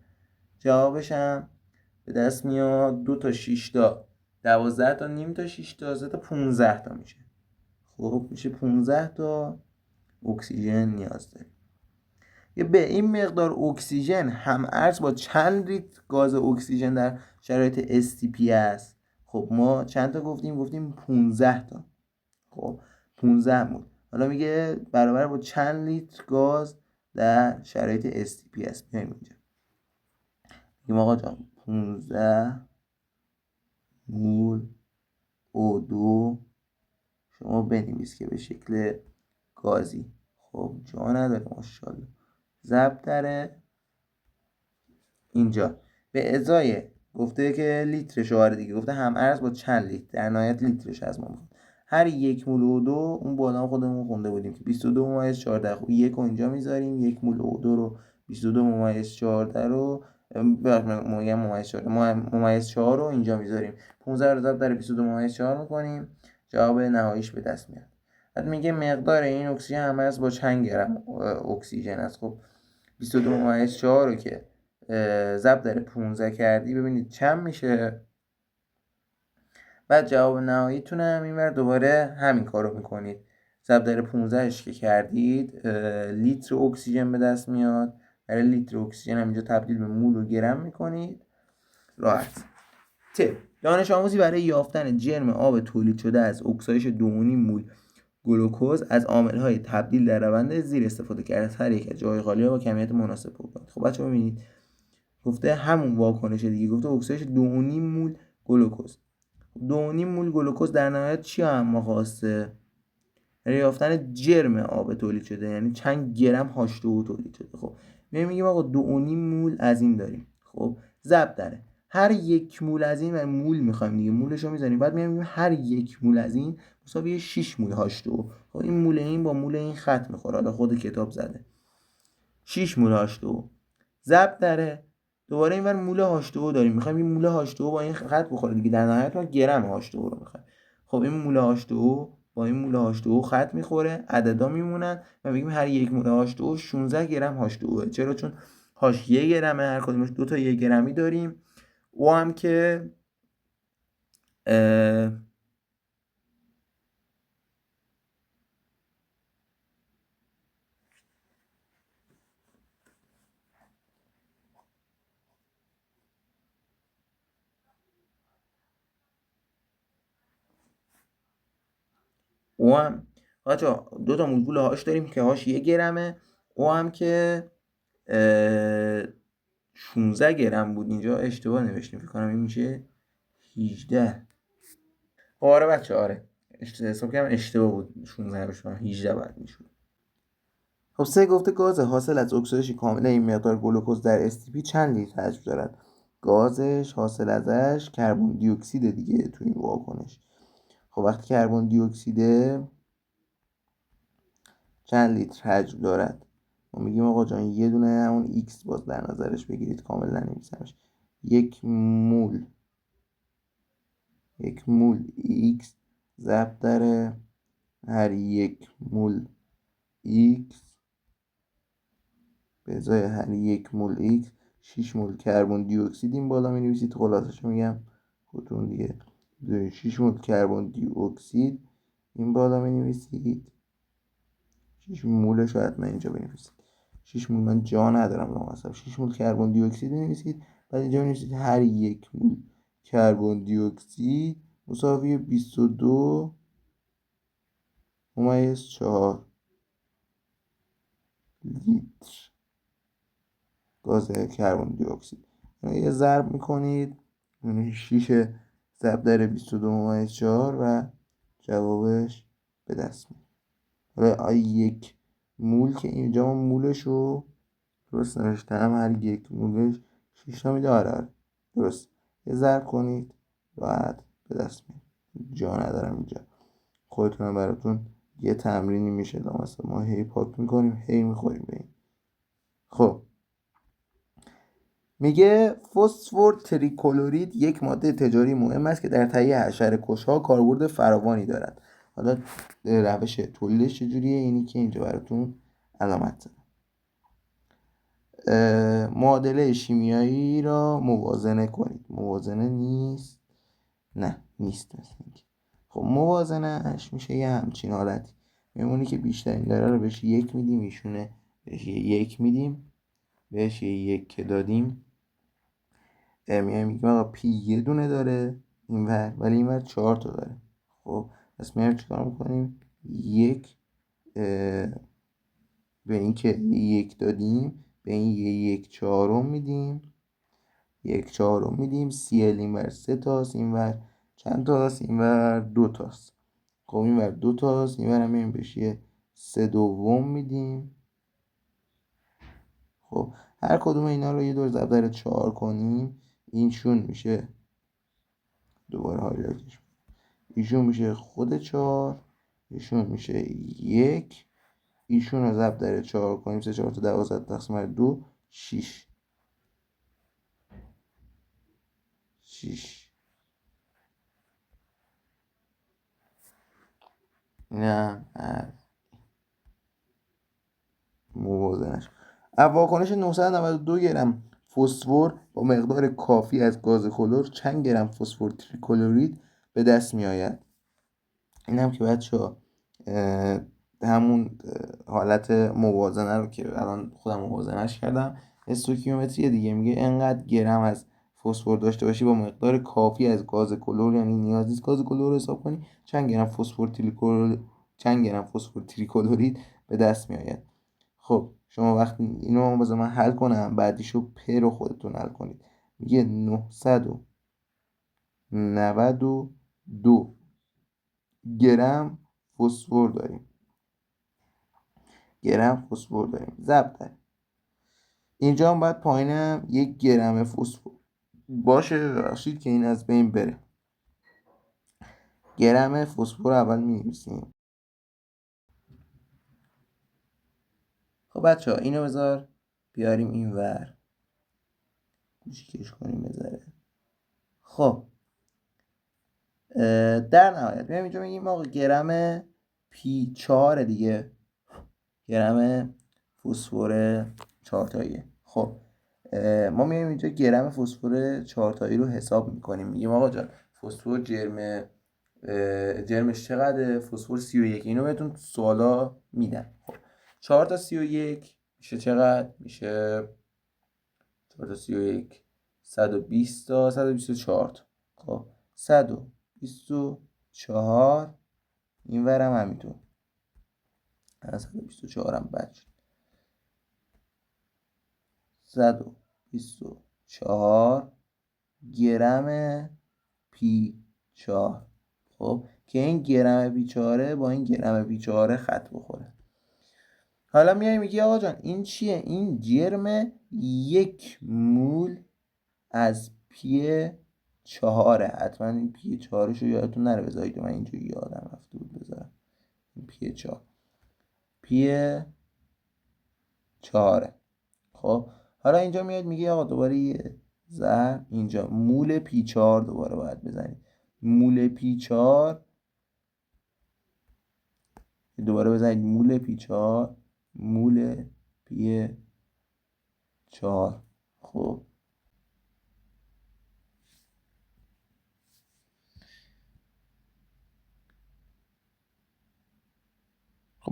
جوابش هم به دست میاد 2 تا 6 تا 12 تا نیم تا 6 تا 3 تا 15 تا میشه. خب میشه 15 تا اکسیژن نیاز داریم. به این مقدار اکسیژن هم ارز با چند لیتر گاز اکسیژن در شرایط STP است. خب ما چند تا گفتیم 15 تا. خب 15 مول. حالا میگه برابر با چند لیتر گاز در شرایط STP است. بیایم اینجا میگیم آقا جان 15 مول O2 شما بنویس که به شکل گازی. خب جا نداره ماشاءالله. ضرب در اینجا به ازای گفته که لیتر شواره دیگه. گفته هم ارز با چند لیتر. در نهایت لیترش از ما میخواد. هر یک مول او 2 اون بالا خودمون خونده بودیم که 22 ممیز 14. خب یک رو اینجا میذاریم. یک مول او 2 رو 22 ممیز 14 رو ممیز 4 رو اینجا میذاریم. 15 رو ضرب در 22 ممیز 4 میکنیم. جواب نهاییش به دست میاد. بعد میگه مقدار این اکسیژن هم ارز با چند گرم اکسیژن است. خب 22 ممیز 4 رو که ضرب در 15 کردی ببینید چند میشه. بعد جواب نهاییتون هم اینور دوباره همین کارو میکنید. ضرب در 15 که کردید لیتر اکسیژن به دست میاد. برای لیتر اکسیژن هم اینجا تبدیل به مول و گرم میکنید. راحت. دانش آموزی برای یافتن جرم آب تولید شده از اکسایش 2.5 مول گلوکوز از عامل‌های تبدیل در روند زیر استفاده کرده. از هر یک از جای خالی با کمیت مناسب بکنید. خب بچه‌ها ببینید گفته همون واکنش دیگه. گفته اکسایش 2.5 مول گلوکوز. 2.5 مول گلوکوز در نهایت چی هم ما خواسته؟ یافتن جرم آب تولید شده یعنی چند گرم H2O تولید شده. خب میگیم آقا 2.5 مول از این داریم. خب ضرب داره هر یک مول از این و مول میخوایم دیگه. مولش رو میذاریم. بعد میگیم هر یک مول از این مساوی 6 مول H2O. خب این مول این با مول این خط میخوره. حالا خود کتاب زده 6 مول H2O ضرب داره دوباره اینور مول H2O داریم. میخوایم این مول H2O با این خط بخوره دیگه. در نهایت ما گرم H2O رو میخوایم. خب این مول H2O با این مول H2O خط میخوره. عددا میمونن و میگیم هر یک مول H2O 16 گرم H2O. چرا؟ چون H 1 گرمه. هر کدومش دو تا 1 گرمی داریم. او هم که او هم بچا دو تا مولکول هاش داریم که هاش 1 گرمه. او هم که 16 گرم بود. اینجا اشتباه نوشتیم فکر کنم این میشه 18. آره بچه آره حساب کردم اشتباه بود. 16 بشه 18 بعد میشد. خب سه گفته گاز حاصل از اکسیدیش کامل این مقدار گلوکوز در STP چند لیتر حجم دارد؟ گازش حاصل ازش کربن دی اکسید دیگه تو این واکنش. خب وقتی کربن دی اکسیده چند لیتر حجم دارد؟ ما میگیم آقا جان یه دونه همون ایکس باز در نظرش بگیرید. کامل ننویسمش. یک مول ایکس ضرب در هر یک مول ایکس به ازای هر یک مول ایکس 6 مول کربن دی اکسید این بالا می نویسید. خلاصش میگم خودتون دیگه 6 مول کربن دی اکسید این بالا می نویسید. 6 مولش رو حتما اینجا بنویسید. 6 مول من جا ندارم لامصب. 6 مول کربن دی اکسید بنویسید. بعد اینجا بنویسید هر 1 مول کربن دی اکسید مساوی 22.4 لیتر گاز کربن دی اکسید. یه ضرب میکنید 6 ضرب در 22.4 و جوابش به دست میاد. حالا 1 مول که اینجا من مولش رو درست نوشتم، هر 1 مولش 6 تا میده. آره درست. یه ضرب کنید راحت به دست میاد. جا ندارم اینجا، خودتونم براتون یه تمرینی میشه. مثلا ما هی پاک میکنیم هی میخوریم به این. خب میگه فسفر تریکلورید یک ماده تجاری مهم است که در تهیه حشره‌کش‌ها کاربرد فراوانی دارد. حالا روش تولیدش چجوریه؟ اینی که اینجا براتون علامت زدم. معادله شیمیایی را موازنه کنید. موازنه نیست؟ نه نیست مثل اینکه. خب موازنهش میشه یه همچین حالتی. میمونی که بیشترین داره رو بهش 1 میدیم، ایشونه بهش 1 میدیم، بهش 1 که دادیم میگیم آقا پی یه دونه داره اینور ولی اینور 4 تا داره. خب پس میایم چیکار میکنیم؟ 1 به این که 1 دادیم به این 1/4 میدیم. 1/4 میدیم. سی ال اینور 3 تاست، اینور چند تاست؟ اینور 2 تاست. خب اینور 2 تاست، اینور هم میایم بهش 3/2 میدیم. خب هر کدوم اینا رو یه دور ضرب در 4 کنیم اینشون میشه، دوباره هایلایتش، ایشون میشه خود 4، ایشون میشه 1، ایشون رو ضرب در 4 کنیم 3 4 تا 12 تقسیم بر 2 6. نه موازنش. واکنش 992 گرم فسفر با مقدار کافی از گاز کلور چند گرم فسفر تریکلورید به دست می آید. این هم که بچه‌ها همون حالت موازنه رو که الان خودم موازنهش کردم، استوکیومتری دیگه. میگه انقدر گرم از فسفر داشته باشی با مقدار کافی از گاز کلور، یعنی نیاز نیست گاز کلور رو حساب کنی، چند گرم فسفر تریکلورید به دست می آید. خب شما وقتی اینو بذار من حل کنم، بعدیشو پ رو خودتون حل کنید. میگه 992 گرم فسفر داریم. ضرب در اینجا هم باید پایینم 1 گرم فسفر باشه. ببخشید که این از بین بره. گرم فسفر اول می‌نویسیم. خب بچه‌ها اینو بذار بیاریم این ور کوچیکش کنیم بذاره. خب در نهایت میایم اینجا میگیم آقا گرم پی 4 دیگه، گرم فسفر 4 تاییه. خب ما میایم اینجا گرم فسفر 4 تایی رو حساب میکنیم. میگیم آقا جان فسفر جرمش چقدره؟ فسفر 31. اینو بهتون سوالا میدن. خب 4 تا 31 میشه چقدر؟ میشه 4 تا 31 120 تا 124 تا. خب 124 این ورم همینطور 124 هم بچه 124 گرم پی 4. خب که این گرم پی 4 با این گرم پی 4 خط بخوره. حالا میای میگی آقا جان این چیه؟ این جرم 1 مول از پی 4. حتما این پی 4 رو یادتون نره بذارید، من اینجا یادم رفته بود بذارم. این پی 4 پی 4. خب حالا اینجا میاد میگه آقا دوباره یه ضرب اینجا مول پی 4 دوباره باید بزنید. مول پی 4 دوباره بزنید مول پی 4 مول پی 4. خب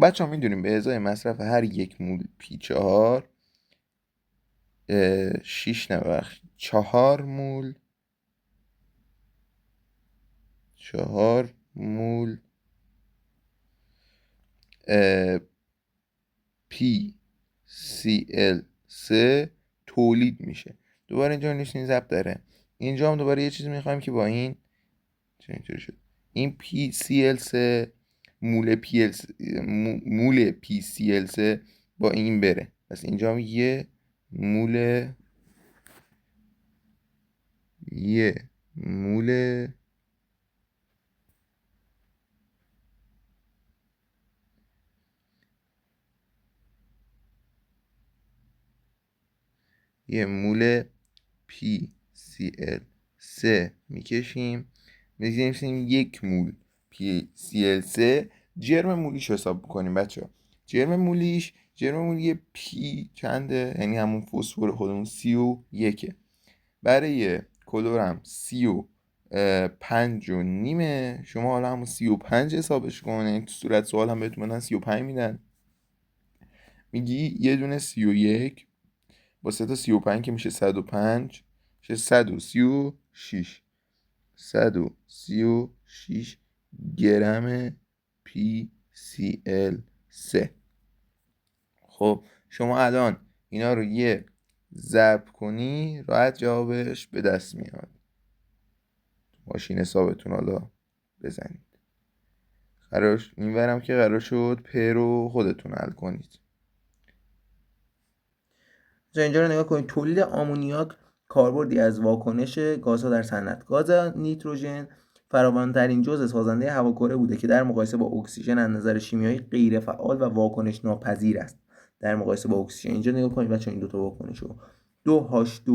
بچه ها میدونیم به ازای مصرف هر 1 مول P4 4 مول 4 مول PCl3 تولید میشه. دوباره اینجا نشین ضبط داره. اینجا هم دوباره یه چیزی میخوایم که با این چه اینطوری شد، این PCl3 مول PCl3 با این بره. پس اینجا هم یه مول PCl3 میکشیم، می‌نویسیم 1 مول PCl3. جرم مولیش حساب بکنیم بچه ها. جرم مولی پی چنده؟ یعنی همون فسفر خودمون 31. برای کلورم 35.5. شما حالا همون 35 حسابش کنید. تو صورت سوال هم بهتون بدن 35 میدن. میگی یه دونه 31 با 3 تا 35 که میشه 105، میشه 136 گرم PCl3. خب شما الان اینا رو یه ضرب کنی راحت جوابش به دست میاد. ماشین حسابتون حالا بزنید. اینورم که قرار شد پ رو خودتون حل کنید. اینجا رو نگاه کنید. تولید آمونیاک کاربردی از واکنش گازها در صنعت. گاز نیتروژن فراوان‌ترین جزء سازنده هواکره بوده که در مقایسه با اکسیژن از نظر شیمیایی غیر فعال و واکنش ناپذیر است. در مقایسه با اکسیژن اینجا نگاه کنید بچه‌ها، این دو تا واکنشو 2H2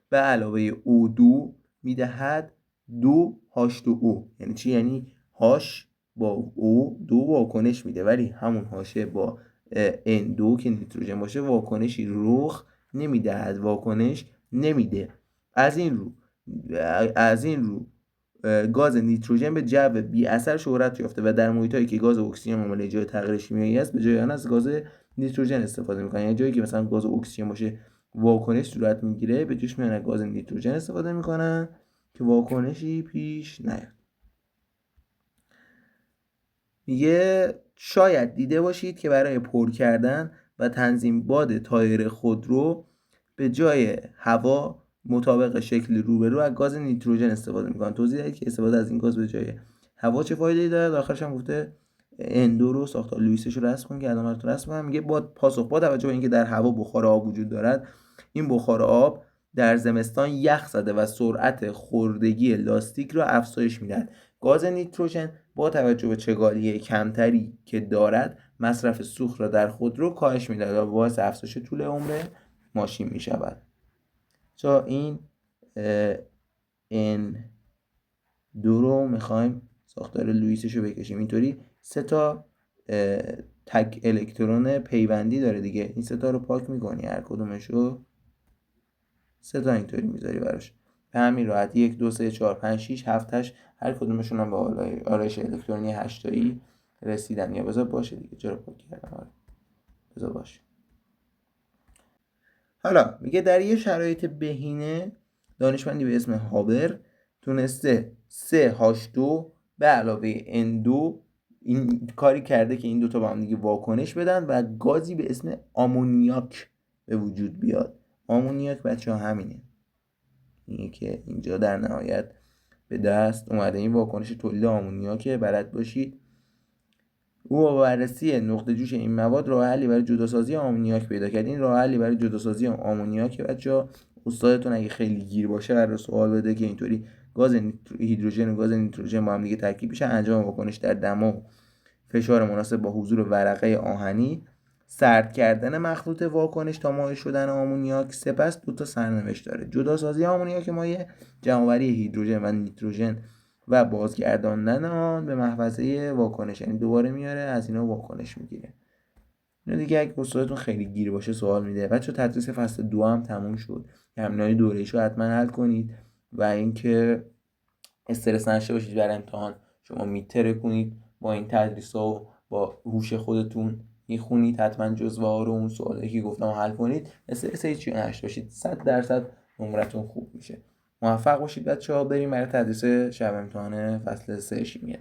به علاوه O2 میدهد 2H2O. یعنی چی؟ یعنی H با O2 واکنش میده، ولی همون H با N2 که نیتروژن باشه واکنشی رخ نمیدهد، واکنش نمیده. از این رو گاز نیتروژن به جو بی اثر شهرت یافته و در محیطایی که گاز اکسیژن معامله جای تغییر شیمیایی است به جای آن از گاز نیتروژن استفاده میکنن. یعنی جایی که مثلا گاز اکسیژن باشه واکنش صورت میگیره، به جوش میان گاز نیتروژن استفاده میکنن که واکنشی پیش نیاد. میگه شاید دیده باشید که برای پر کردن و تنظیم باد تایر خودرو به جای هوا مطابق شکل روبرو از گاز نیتروژن استفاده میکنن. توضیح دهید که استفاده از این گاز به جای هوا چه فایده‌ای داره. آخرش هم گفته اندو رو ساختار لوئیسش رو رسم کن که الان براتون رسم کنم. میگه با توجه به اینکه در هوا بخار آب وجود دارد، این بخار آب در زمستان یخ زده و سرعت خوردگی لاستیک را افزایش میدهد. گاز نیتروژن با توجه به چگالی کمتری که دارد مصرف سوخت را در خودرو کاهش میدهد و باعث افزایش طول عمر ماشین میشود. چرا این N2 رو میخوایم ساختار لوئیسش رو بکشیم. اینطوری 3 تا تک الکترون پیوندی داره دیگه. این 3 تا رو پاک میکنی، هر کدومشو 3 تا اینطوری میذاری براش. به همین راحت 1 2 3 4 5 6 7 هر کدومشون هم به آرایش الکترونی 8 تایی رسیدن. یا بذار باشه دیگه، چرا پاک کردم؟ بذار باشه. حالا میگه در یه شرایط بهینه دانشمندی به اسم هابر تونسته 3H2 به علاوه N2 این کاری کرده که این دوتا با هم دیگه واکنش بدن و گازی به اسم آمونیاک به وجود بیاد. آمونیاک بچه ها همینه، اینه که اینجا در نهایت به دست اومده. این واکنش تولید آمونیاک بلد باشید. او با بررسی نقطه جوش این مواد راه حلی برای جداسازی آمونیاک پیدا کرد. این راه حلی برای جداسازی آمونیاک بچه‌ها استادتون اگه خیلی گیر باشه قرار سوال بده که اینطوری گاز هیدروژن و گاز نیتروژن با هم دیگه ترکیب میشن، انجام واکنش در دم و فشار مناسب با حضور ورقه آهنی، سرد کردن مخلوط واکنش تا مایع شدن آمونیاک، سپس دو تا سرنوشت داره: جداسازی آمونیاک مایع، جمع‌آوری هیدروژن و نیتروژن و بازگرداندن آن به محفظه واکنش. یعنی دوباره میاره از اینا واکنش میگیره. اینو دیگه اگه استادتون خیلی گیر باشه سوال میده. بچه تدریس فصل 2 هم تموم شد. تمرینای دوره‌ایشو حتما حل کنید و اینکه استرس نشه باشید برای امتحان. شما میتره کنید با این تدریس‌ها و با هوش خودتون میخونید، حتما جزوه ها رو، اون سوالی که گفتم حل کنید، استرس هیچی نش باشید، 100% نمرتون خوب میشه. موفق باشید بچه‌ها. بریم برای تدریس شب امتحان فصل 3 شیمی.